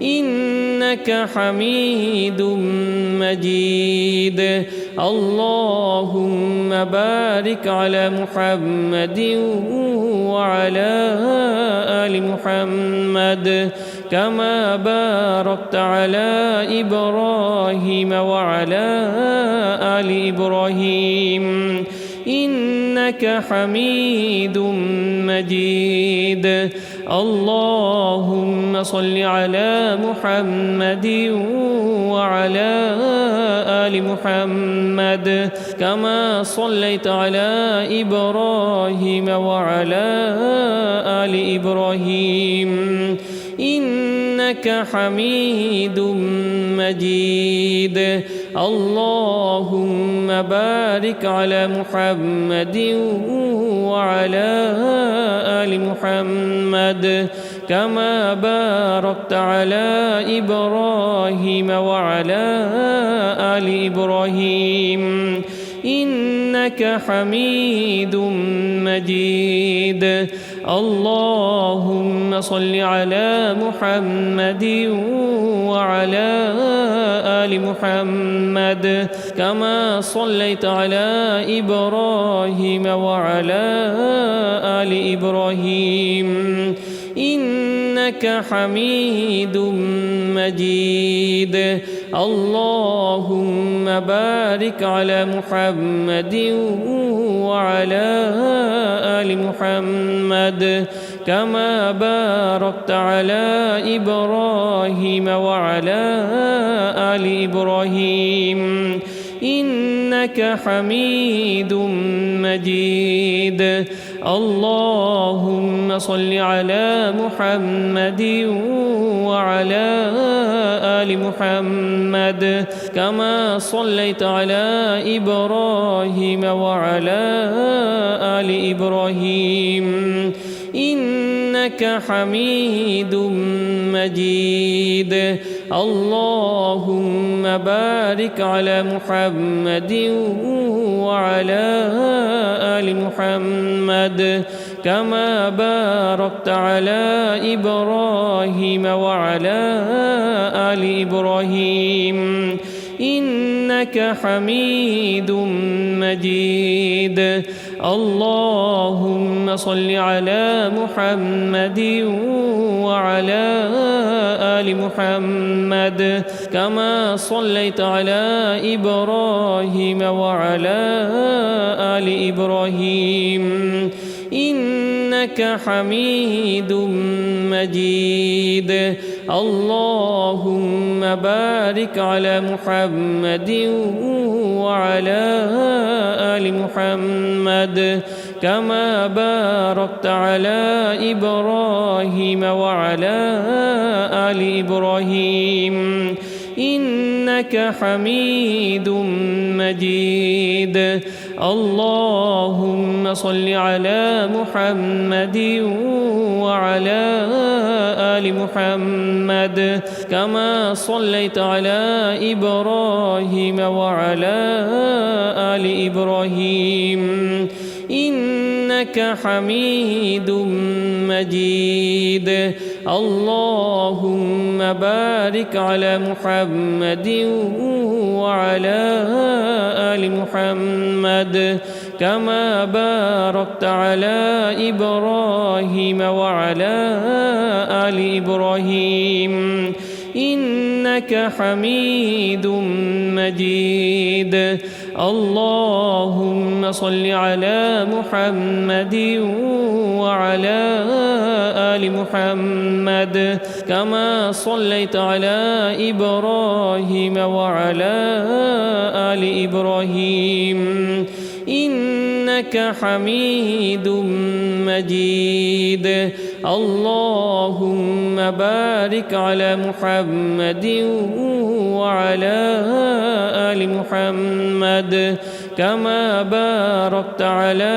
إنك حميد مجيد. اللهم بارك على محمد وعلى آل محمد كما باركت على إبراهيم وعلى آل إبراهيم إنك حميد مجيد. اللهم صل على محمد وعلى آل محمد كما صليت على إبراهيم وعلى آل إبراهيم إنك حميد مجيد. اللهم بارك على محمد وعلى آل محمد كما باركت على إبراهيم وعلى آل إبراهيم إنك حميد مجيد. اللهم صل على محمد وعلى آل محمد كما صليت على إبراهيم وعلى آل إبراهيم إنك إنك حميد مجيد. اللهم بارك على محمد وعلى آل محمد كما باركت على إبراهيم وعلى آل إبراهيم إنك حميد مجيد. اللهم صل على محمد وعلى آل محمد كما صليت على إبراهيم وعلى آل إبراهيم إنك حميد مجيد. اللهم بارك على محمد وعلى آل محمد كما باركت على إبراهيم وعلى آل إبراهيم إنك حميد مجيد. اللهم صل على محمد وعلى آل محمد كما صليت على إبراهيم وعلى آل إبراهيم إنك حميد مجيد. اللهم بارك على محمد وعلى آل محمد كما باركت على إبراهيم وعلى آل إبراهيم إنك حميد مجيد. اللهم صل على محمد وعلى آل محمد كما صليت على إبراهيم وعلى آل إبراهيم إنك حميد مجيد. اللهم بارك على محمد وعلى آل محمد كما باركت على إبراهيم وعلى آل إبراهيم إنك حميد مجيد. اللهم صل على محمد وعلى آل محمد كما صليت على إبراهيم وعلى آل إبراهيم إنك حميد مجيد. اللهم بارك على محمد وعلى آل محمد كما باركت على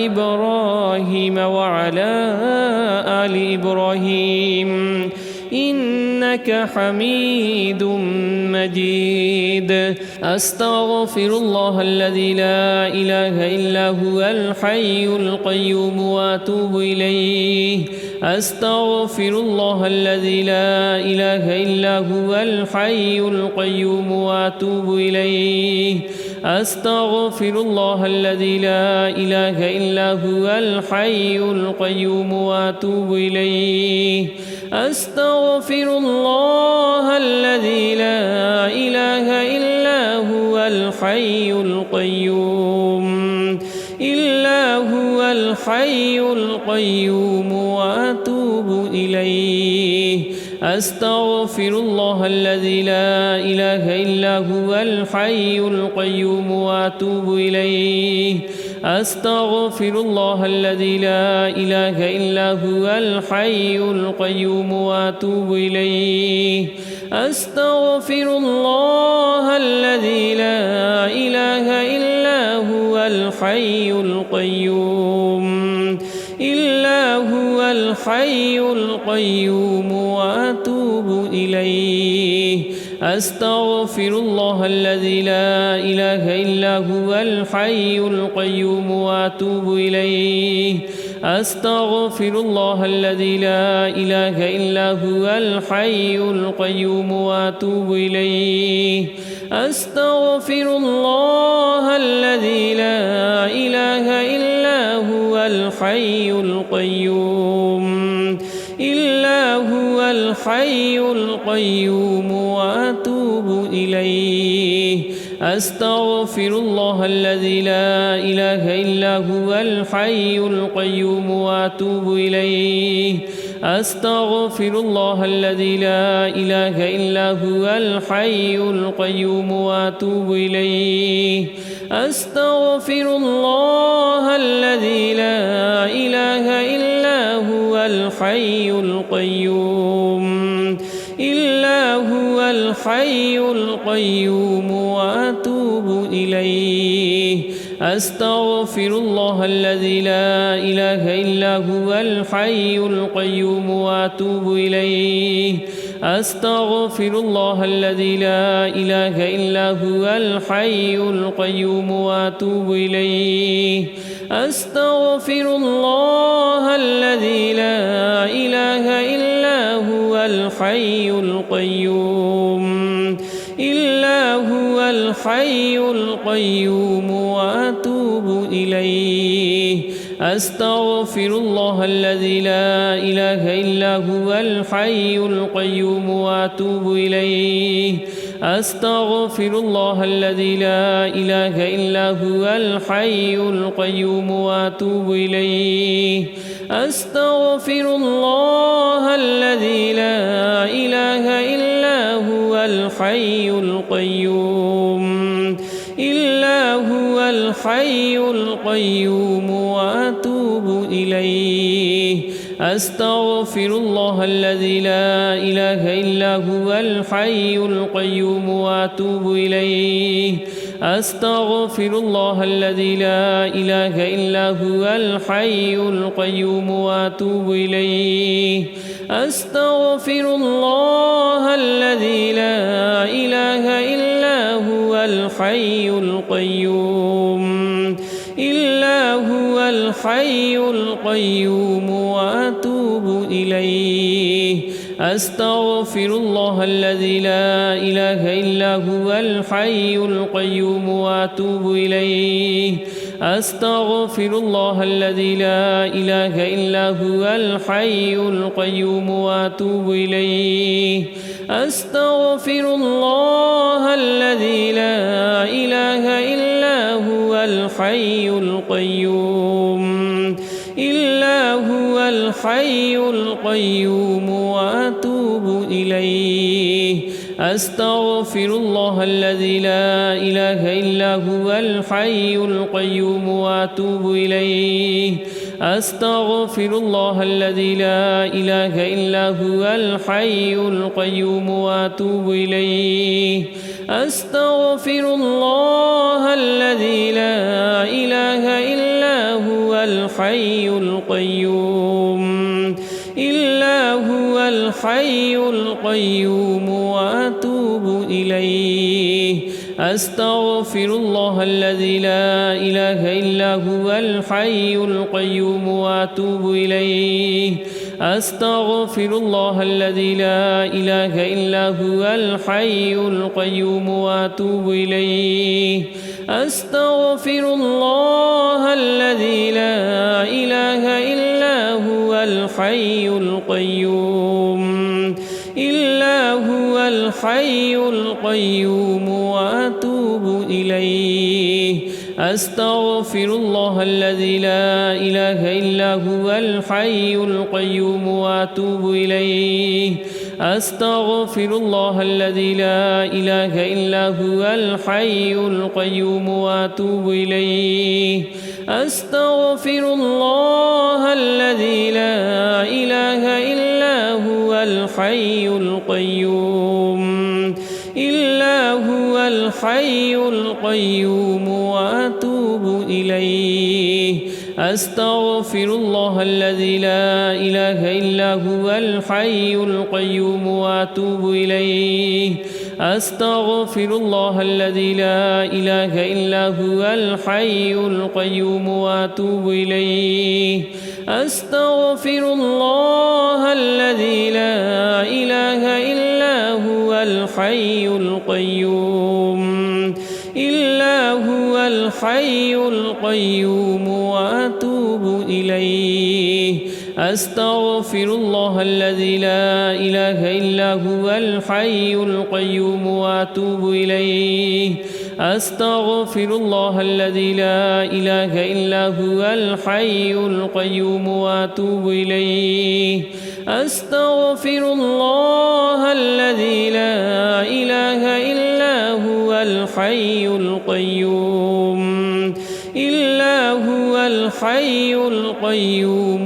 إبراهيم وعلى آل إبراهيم إنك حميد مجيد. أستغفر الله الذي لا إله إلا هو الحي القيوم وأتوب إليه. أستغفر الله الذي لا إله إلا هو الحي القيوم وأتوب إليه. أستغفر الله الذي لا إله إلا هو الحي القيوم وأتوب إليه. أستغفر الله الذي لا إله إلا هو الحي القيوم الحي القيوم وأتوب إليه. أستغفر الله الذي لا إله إلا هو الحي القيوم وأتوب إليه. أستغفر الله الذي لا إله إلا هو الحي القيوم وأتوب إليه. أستغفر الله الذي لا إله إلا هو الحي القيوم الحي القيوم وأتوب إليه. أستغفر الله الذي لا إله إلا هو الحي القيوم وأتوب إليه. أستغفر الله الذي لا إله إلا هو الحي القيوم وأتوب إليه. أستغفر الله الذي لا إله إلا هو الحي القيوم الحي القيوم وأتوب إليه أستغفر الله الذي لا إله إلا هو الحي القيوم وأتوب إليه أستغفر الله الذي لا إله إلا هو الحي القيوم وأتوب إليه أستغفر الله الذي لا إله إلا هو الحي القيوم الحي القيوم وأتوب إليه أستغفر الله الذي لا إله إلا هو الحي القيوم وأتوب إليه أستغفر الله الذي لا إله إلا هو الحي القيوم وأتوب إليه أستغفر الله الذي لا إله إلا هو الحي القيوم الحي القيوم وأتوب إليه أستغفر الله الذي لا إله إلا هو الحي القيوم وأتوب إليه أستغفر الله الذي لا إله إلا هو الحي القيوم وأتوب إليه أستغفر الله الذي لا إله إلا هو الحي القيوم الحي القيوم وأتوب إليه أستغفر الله الذي لا إله إلا هو الحي القيوم وأتوب إليه أستغفر الله الذي لا إله إلا هو الحي القيوم وأتوب إليه أستغفر الله الذي لا إله إلا هو الحي القيوم الحي القيوم وأتوب إليه أستغفر الله الذي لا إله إلا هو الحي القيوم وأتوب إليه أستغفر الله الذي لا إله إلا هو الحي القيوم وأتوب إليه أستغفر الله الذي لا إله إلا هو الحي القيوم الحي القيوم وأتوب إليه أستغفر الله الذي لا إله إلا هو الحي القيوم وأتوب إليه أستغفر الله الذي لا إله إلا هو الحي القيوم وأتوب إليه أستغفر الله الذي لا إله إلا هو الحي القيوم الحي القيوم وأتوب إليه أستغفر الله الذي لا إله إلا هو الحي القيوم وأتوب إليه أستغفر الله الذي لا إله إلا هو الحي القيوم وأتوب إليه أستغفر الله الذي لا إله إلا هو الحي القيوم الحي القيوم وأتوب إليه أستغفر الله الذي لا إله إلا هو الحي القيوم وأتوب إليه أستغفر الله الذي لا إله إلا هو الحي القيوم وأتوب إليه أستغفر الله الذي لا إله إلا هو الحي القيوم الحي القيوم وأتوب إليه أستغفر الله الذي لا إله إلا هو الحي القيوم وأتوب إليه أستغفر الله الذي لا إله إلا هو الحي القيوم وأتوب إليه أستغفر الله الذي لا إله إلا هو الحي القيوم الحي القيوم وأتوب إليه أستغفر الله الذي لا إله إلا هو الحي القيوم وأتوب إليه أستغفر الله الذي لا إله إلا هو الحي القيوم وأتوب إليه أستغفر الله الذي لا إله إلا هو الحي القيوم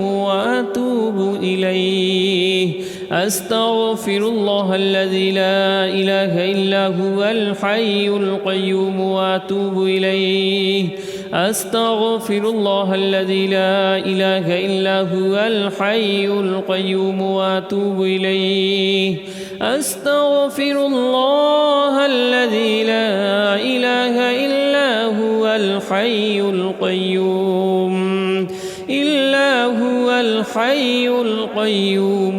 وأتوب إليه أستغفر الله الذي لا إله إلا هو الحي القيوم وأتوب إليه أستغفر الله الذي لا إله إلا هو الحي القيوم وأتوب إليه أستغفر الله الذي لا إله إلا هو الحي القيوم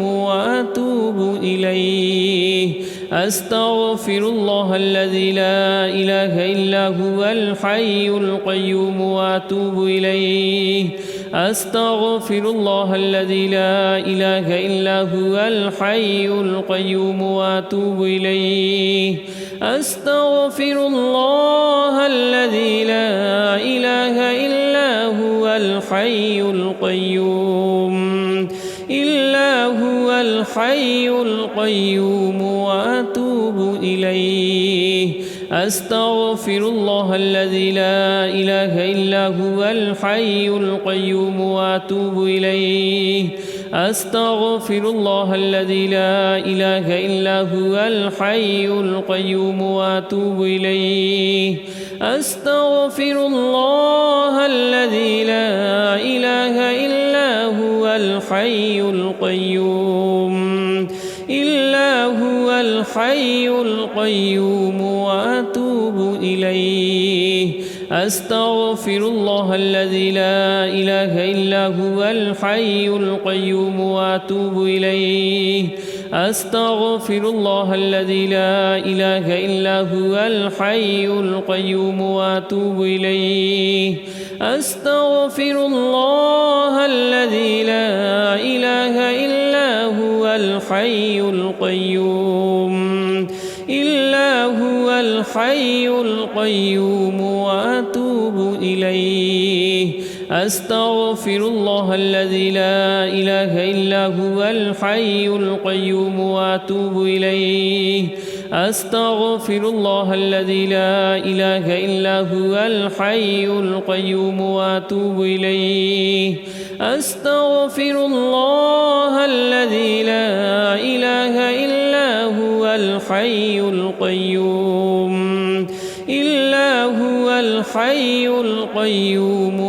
وأتوب إليه أستغفر الله الذي لا إله إلا هو الحي القيوم وأتوب إليه أستغفر الله الذي لا إله إلا هو الحي القيوم وأتوب إليه أستغفر الله الذي لا إله إلا هو الحي القيوم وأتوب إليه أستغفر الله الذي لا إله إلا هو الحي القيوم وأتوب إليه أستغفر الله الذي لا إله إلا هو الحي القيوم وأتوب إليه أستغفر الله الذي لا إله إلا هو الحي القيوم وأتوب إليه أستغفر الله الذي لا إله إلا هو الحي القيوم وأتوب إليه أستغفر الله الذي لا إله إلا هو الحي القيوم وأتوب إليه أستغفر الله الذي لا إله إلا هو الحي القيوم وأتوب إليه أستغفر الله الذي لا إله إلا هو الحي القيوم وأتوب إليه أستغفر الله الذي لا إله إلا هو الحي القيوم وأتوب إليه أستغفر الله الذي لا إله إلا هو الحي القيوم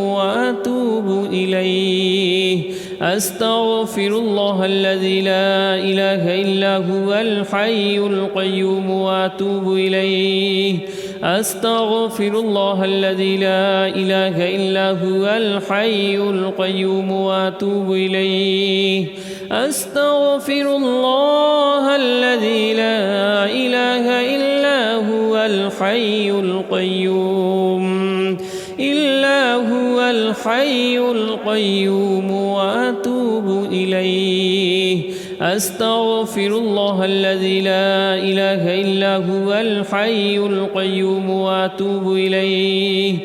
وأتوب إليه أستغفر الله الذي لا إله إلا هو الحي القيوم وأتوب إليه أستغفر الله الذي لا إله إلا هو الحي القيوم وأتوب إليه أستغفر الله الذي لا إله إلا هو الحي القيوم وأتوب إليه أستغفر الله الذي لا إله إلا هو الحي القيوم وأتوب إليه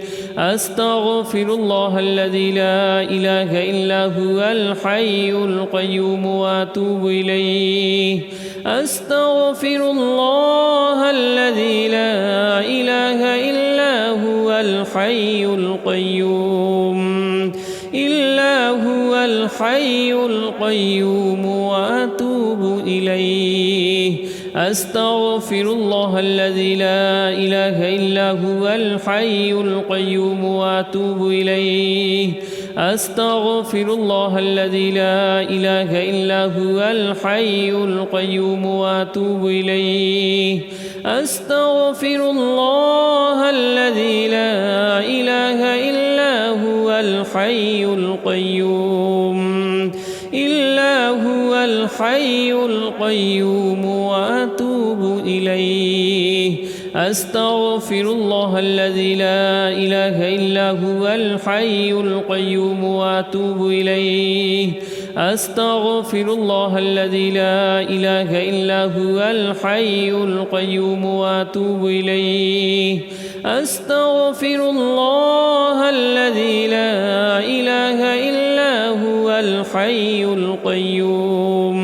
أستغفر الله الذي لا إله إلا هو الحي القيوم وأتوب إليه أستغفر الله الذي لا إله إلا هو الحي القيوم وأتوب إليه أستغفر الله الذي لا إله إلا هو الحي القيوم وأتوب إليه أستغفر الله الذي لا إله إلا هو الحي القيوم وأتوب إليه أستغفر الله الذي لا إله إلا هو الحي القيوم وأتوب إليه أستغفر الله الذي لا إله إلا هو الحي القيوم وأتوب إليه أستغفر الله الذي لا إله إلا هو الحي القيوم وأتوب إليه أستغفر الله الذي لا إله إلا هو الحي القيوم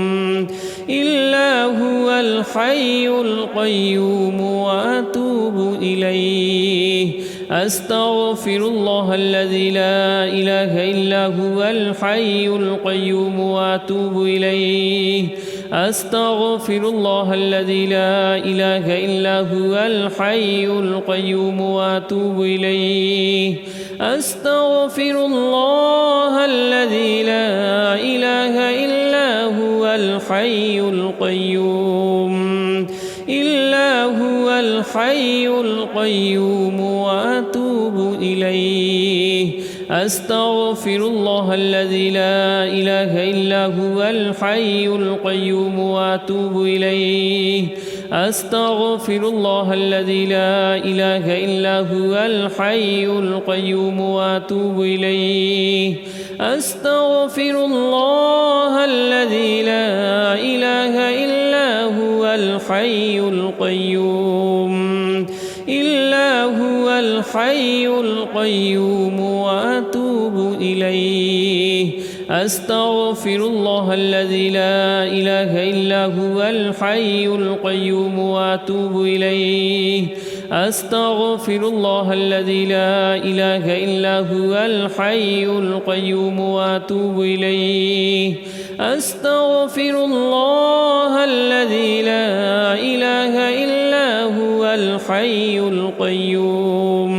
الحي القيوم وأتوب إليه أستغفر الله الذي لا إله إلا هو الحي القيوم وأتوب إليه أستغفر الله الذي لا إله إلا هو الحي القيوم وأتوب إليه أستغفر الله الذي لا إله إلا هو الحي القيوم الحي القيوم وأتوب إليه أستغفر الله الذي لا إله إلا هو الحي القيوم وأتوب إليه أستغفر الله الذي لا إله إلا هو الحي القيوم وأتوب إليه أستغفر الله الذي لا إله إلا هو الحي القيوم الحي القيوم وأتوب إليه أستغفر الله الذي لا إله إلا هو الحي القيوم وأتوب إليه أستغفر الله الذي لا إله إلا هو الحي القيوم وأتوب إليه أستغفر الله الذي لا إله إلا هو الحي القيوم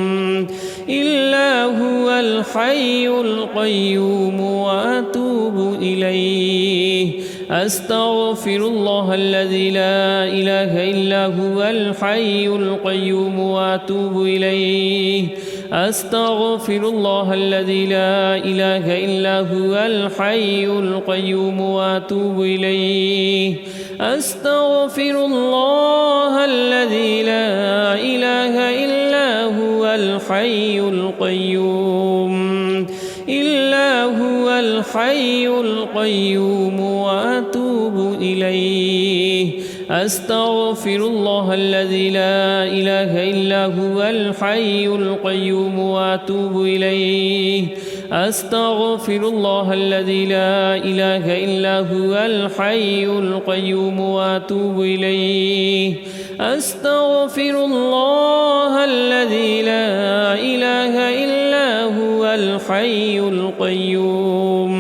الحي القيوم وأتوب إليه أستغفر الله الذي لا إله إلا هو الحي القيوم وأتوب إليه أستغفر الله الذي لا إله إلا هو الحي القيوم وأتوب إليه أستغفر الله الذي لا إله إلا هو الحي القيوم الحي القيوم وأتوب إليه أستغفر الله الذي لا إله إلا هو الحي القيوم وأتوب إليه أستغفر الله الذي لا إله إلا هو الحي القيوم وأتوب إليه أستغفر الله الذي لا إله إلا هو الحي القيوم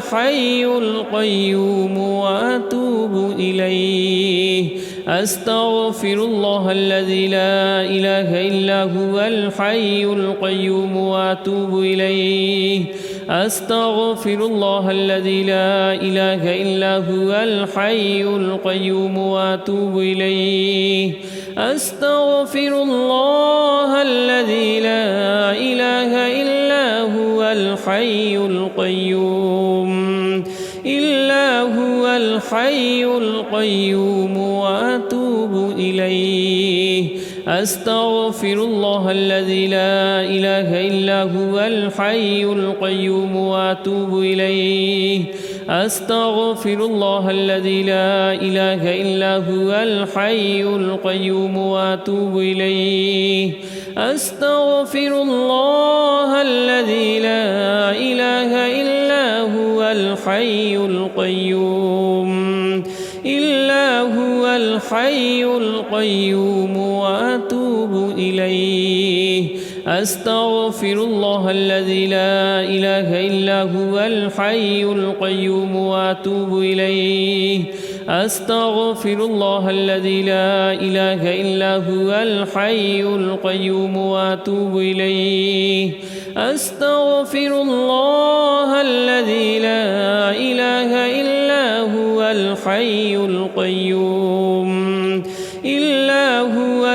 الحي القيوم وأتوب إليه أستغفر الله الذي لا إله إلا هو الحي القيوم وأتوب إليه أستغفر الله الذي لا إله إلا هو الحي القيوم وأتوب إليه أستغفر الله الذي لا إله إلا هو الحي القيوم الحي القيوم وأتوب إليه أستغفر الله الذي لا إله إلا هو الحي القيوم وأتوب إليه أستغفر الله الذي لا إله إلا هو الحي القيوم وأتوب إليه أستغفر الله الذي لا إله إلا هو الحي القيوم الحي القيوم وأتوب إليه أستغفر الله الذي لا إله إلا هو الحي القيوم وأتوب إليه أستغفر الله الذي لا إله إلا هو الحي القيوم وأتوب إليه أستغفر الله الذي لا إله إلا هو الحي القيوم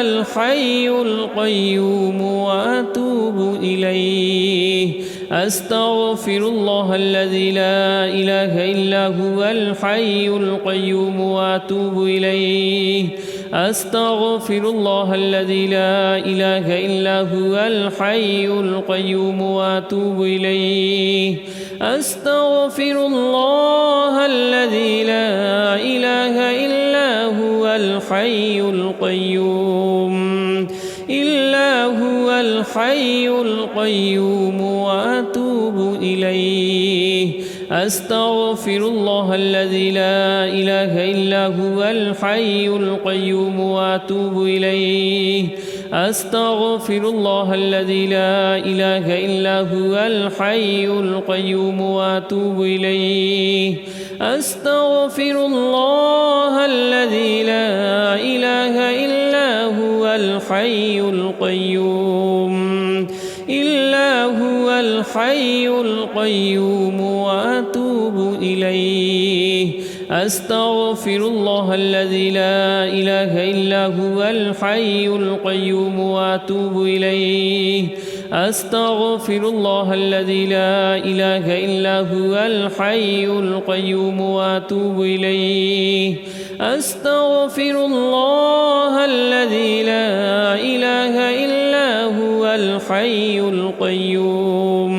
الحي القيوم وأتوب إليه أستغفر الله الذي لا إله إلا هو الحي القيوم وأتوب إليه أستغفر الله الذي لا إله إلا هو الحي القيوم وأتوب إليه أستغفر الله الذي لا إله إلا هو الحي القيوم وأتوب إليه أستغفر الله الذي لا إله إلا هو الحي القيوم وأتوب إليه أستغفر الله الذي لا إله إلا هو الحي القيوم وأتوب إليه أستغفر الله الذي لا إله إلا هو الحي القيوم وأتوب إليه أستغفر الله الذي لا إله إلا هو الحي القيوم وأتوب إليه أستغفر الله الذي لا إله إلا هو الحي القيوم وأتوب إليه أستغفر الله الذي لا إله إلا هو الحي القيوم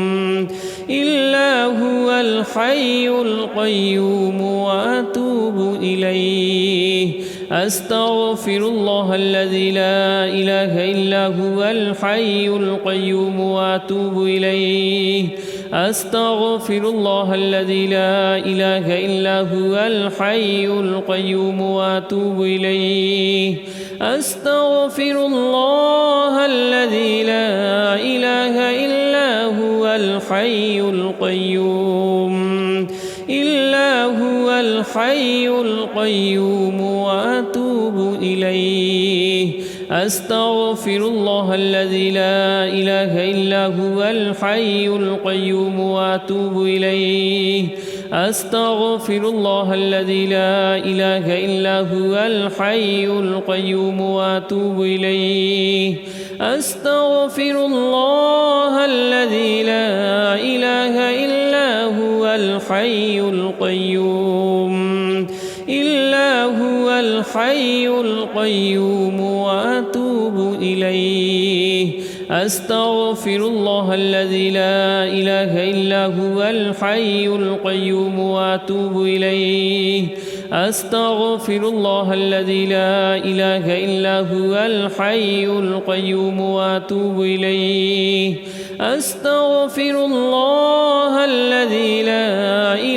وأتوب إليه أستغفر الله الذي لا إله إلا هو الحي القيوم وأتوب إليه أستغفر الله الذي لا إله إلا هو الحي القيوم وأتوب إليه أستغفر الله الذي لا إله إلا هو الحي القيوم وأتوب إليه أستغفر الله الذي لا إله إلا هو الحي القيوم وأتوب إليه أستغفر الله الذي لا إله إلا هو الحي القيوم وأتوب إليه أستغفر الله الذي لا إله إلا هو الحي القيوم وأتوب إليه أستغفر الله الذي لا إله إلا هو الحي القيوم وأتوب إليه أستغفر الله الذي لا إله إلا هو الحي القيوم وأتوب إليه أستغفر الله الذي لا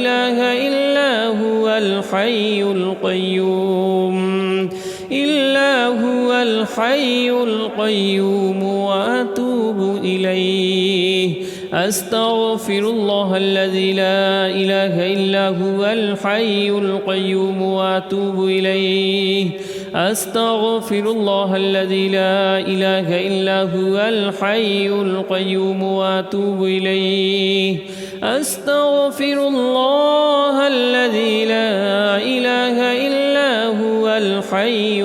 إله إلا هو الحي القيوم وأتوب إليه أستغفر الله الذي لا إله إلا هو الحي القيوم وأتوب إليه أستغفر الله الذي لا إله إلا هو الحي القيوم وأتوب إليه أستغفر الله الذي لا إله إلا هو الحي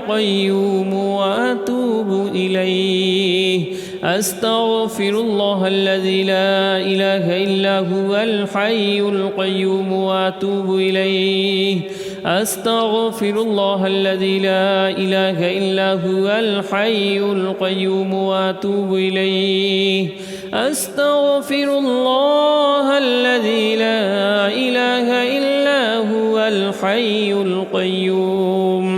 القيوم وأتوب إليه أستغفر الله الذي لا إله إلا هو الحي القيوم وأتوب إليه أستغفر الله الذي لا إله إلا هو الحي القيوم وأتوب إليه أستغفر الله الذي لا إله إلا هو الحي القيوم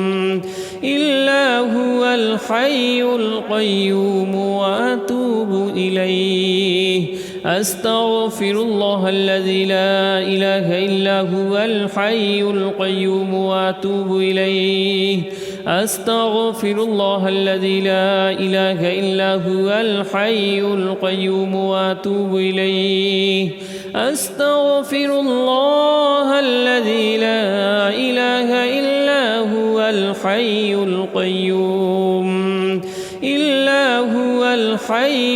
وأتوب إليه أستغفر الله الذي لا إله إلا هو الحي القيوم وأتوب إليه أستغفر الله الذي لا إله إلا هو الحي القيوم وأتوب إليه أستغفر الله الذي لا إله إلا هو الحي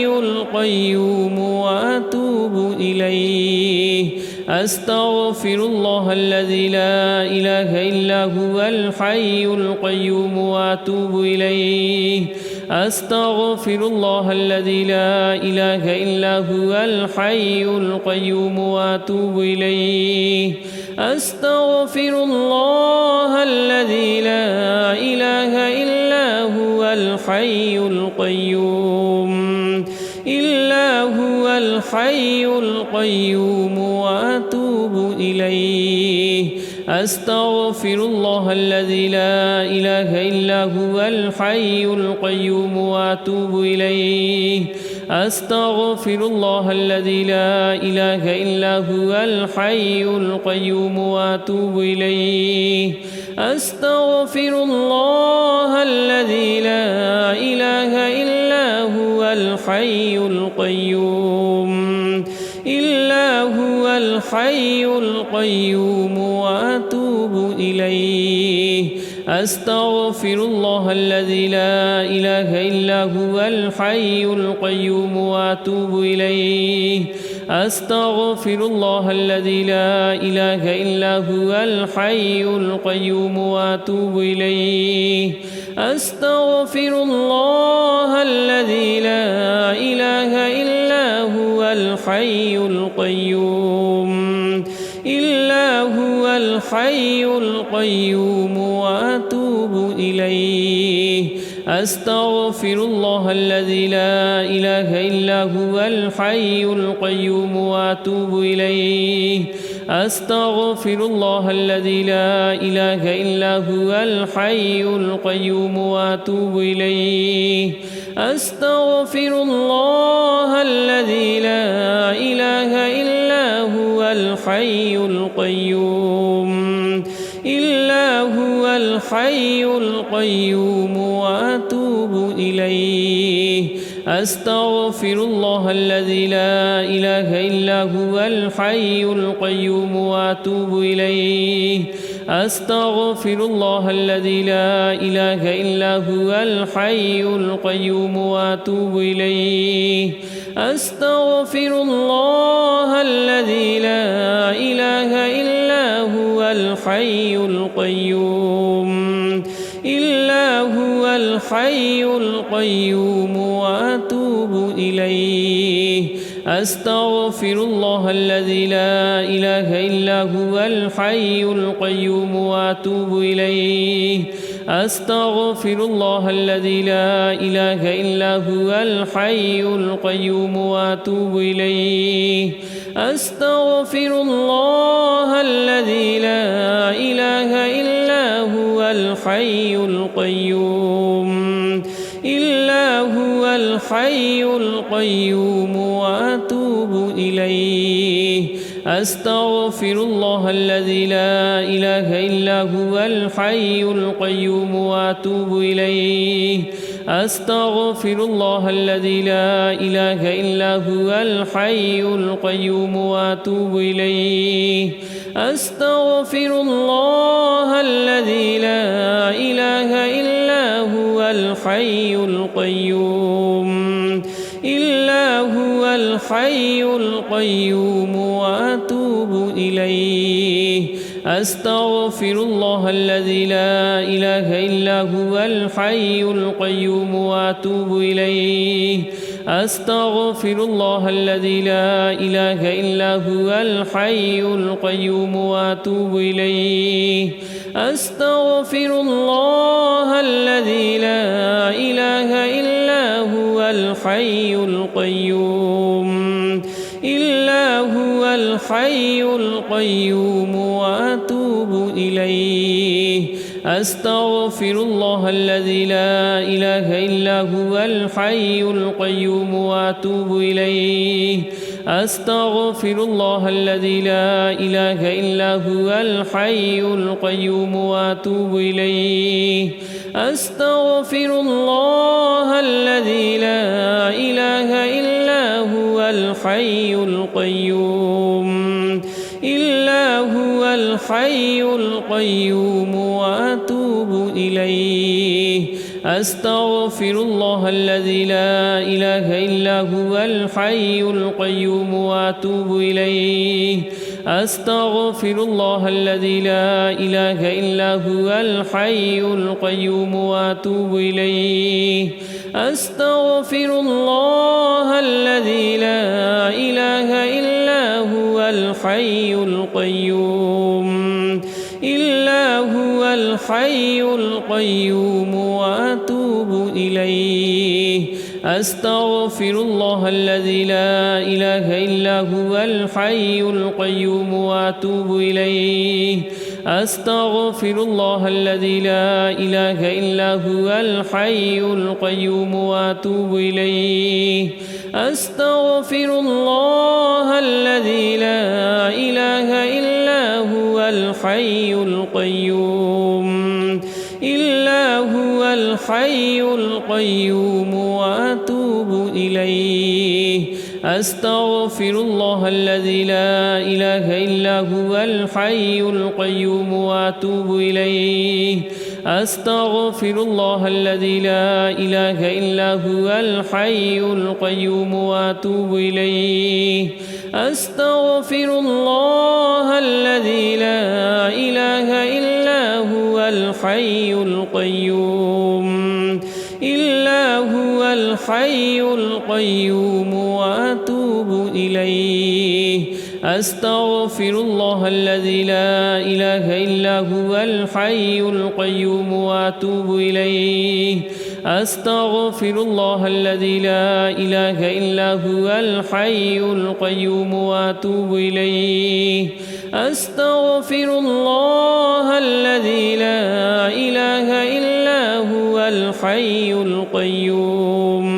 القيوم وأتوب إليه أستغفر الله الذي لا إله إلا هو الحي القيوم وأتوب إليه أستغفر الله الذي لا إله إلا هو الحي القيوم وأتوب إليه أستغفر الله الذي لا إله إلا هو الحي القيوم الحي القيوم وأتوب إليه أستغفر الله الذي لا إله إلا هو الحي القيوم وأتوب إليه أستغفر الله الذي لا إله إلا هو الحي القيوم وأتوب إليه أستغفر الله الذي لا إله إلا هو الحي القيوم الحي القيوم وأتوب إليه أستغفر الله الذي لا إله إلا هو الحي القيوم وأتوب إليه أستغفر الله الذي لا إله إلا هو الحي القيوم وأتوب إليه أستغفر الله الذي لا إله إلا هو الحي القيوم الحي القيوم وأتوب إليه أستغفر الله الذي لا إله إلا هو الحي القيوم وأتوب إليه أستغفر الله الذي لا إله إلا هو الحي القيوم وأتوب إليه أستغفر الله الذي لا إله إلا هو الحي القيوم الحي القيوم وأتوب إليه أستغفر الله الذي لا إله إلا هو الحي القيوم وأتوب إليه أستغفر الله الذي لا إله إلا هو الحي القيوم وأتوب إليه أستغفر الله الذي لا إله إلا هو الحي القيوم الحي القيوم وأتوب إليه أستغفر الله الذي لا إله إلا هو الحي القيوم وأتوب إليه أستغفر الله الذي لا إله إلا هو الحي القيوم وأتوب إليه أستغفر الله الذي لا إله إلا هو الحي القيوم الحي القيوم وأتوب إليه أستغفر الله الذي لا إله إلا هو الحي القيوم وأتوب إليه أستغفر الله الذي لا إله إلا هو الحي القيوم وأتوب إليه أستغفر الله الذي لا إله إلا هو الحي القيوم الحي القيوم وأتوب إليه أستغفر الله الذي لا إله إلا هو الحي القيوم وأتوب إليه أستغفر الله الذي لا إله إلا هو الحي القيوم وأتوب إليه أستغفر الله الذي لا إله إلا هو الحي القيوم الحي القيوم وأتوب إليه أستغفر الله الذي لا إله إلا هو الحي القيوم وأتوب إليه أستغفر الله الذي لا إله إلا هو الحي القيوم وأتوب إليه أستغفر الله الذي لا إله إلا هو الحي القيوم الحي القيوم وأتوب إليه أستغفر الله الذي لا إله إلا هو الحي القيوم وأتوب إليه أستغفر الله الذي لا إله إلا هو الحي القيوم وأتوب إليه أستغفر الله الذي لا إله إلا هو الحي القيوم إلا هو الحي القيوم وأتوب إليه أستغفر الله الذي لا إله إلا هو الحي القيوم وأتوب إليه أستغفر الله الذي لا إله إلا هو الحي القيوم وأتوب إليه أستغفر الله الذي لا إله إلا هو الحي القيوم إلا هو الحي القيوم وأتوب إليه أستغفر الله الذي لا إله إلا هو الحي القيوم وأتوب إليه أستغفر الله الذي لا إله إلا هو الحي القيوم وأتوب إليه أستغفر الله الذي لا إله إلا هو الحي القيوم إلا هو الحي القيوم وأتوب إليه أستغفر الله الذي لا إله إلا هو الحي القيوم وأتوب إليه أستغفر الله الذي لا إله إلا هو الحي القيوم وأتوب إليه أستغفر الله الذي لا إله إلا هو الحي القيوم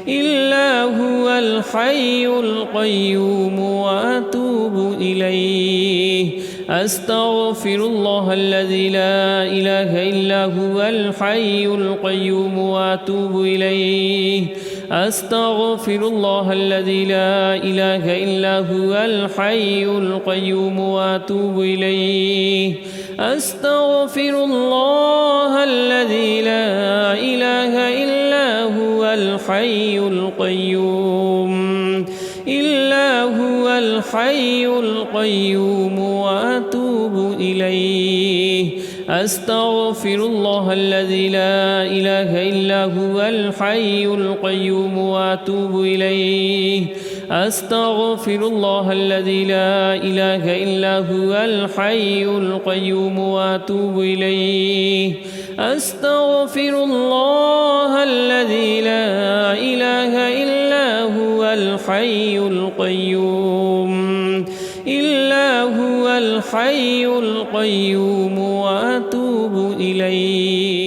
إلا هو الحي القيوم وأتوب إليه أستغفر الله الذي لا إله إلا هو الحي القيوم وأتوب إليه أستغفر الله الذي لا إله إلا هو الحي القيوم وأتوب إليه أستغفر الله الذي لا إله إلا هو الحي القيوم إلا هو الحي القيوم وأتوب إليه أستغفر الله الذي لا إله إلا هو الحي القيوم وأتوب إليه أستغفر الله الذي لا إله إلا هو الحي القيوم وأتوب إليه أستغفر الله الذي لا إله إلا هو الحي القيوم إلا هو الحي القيوم وأتوب إليه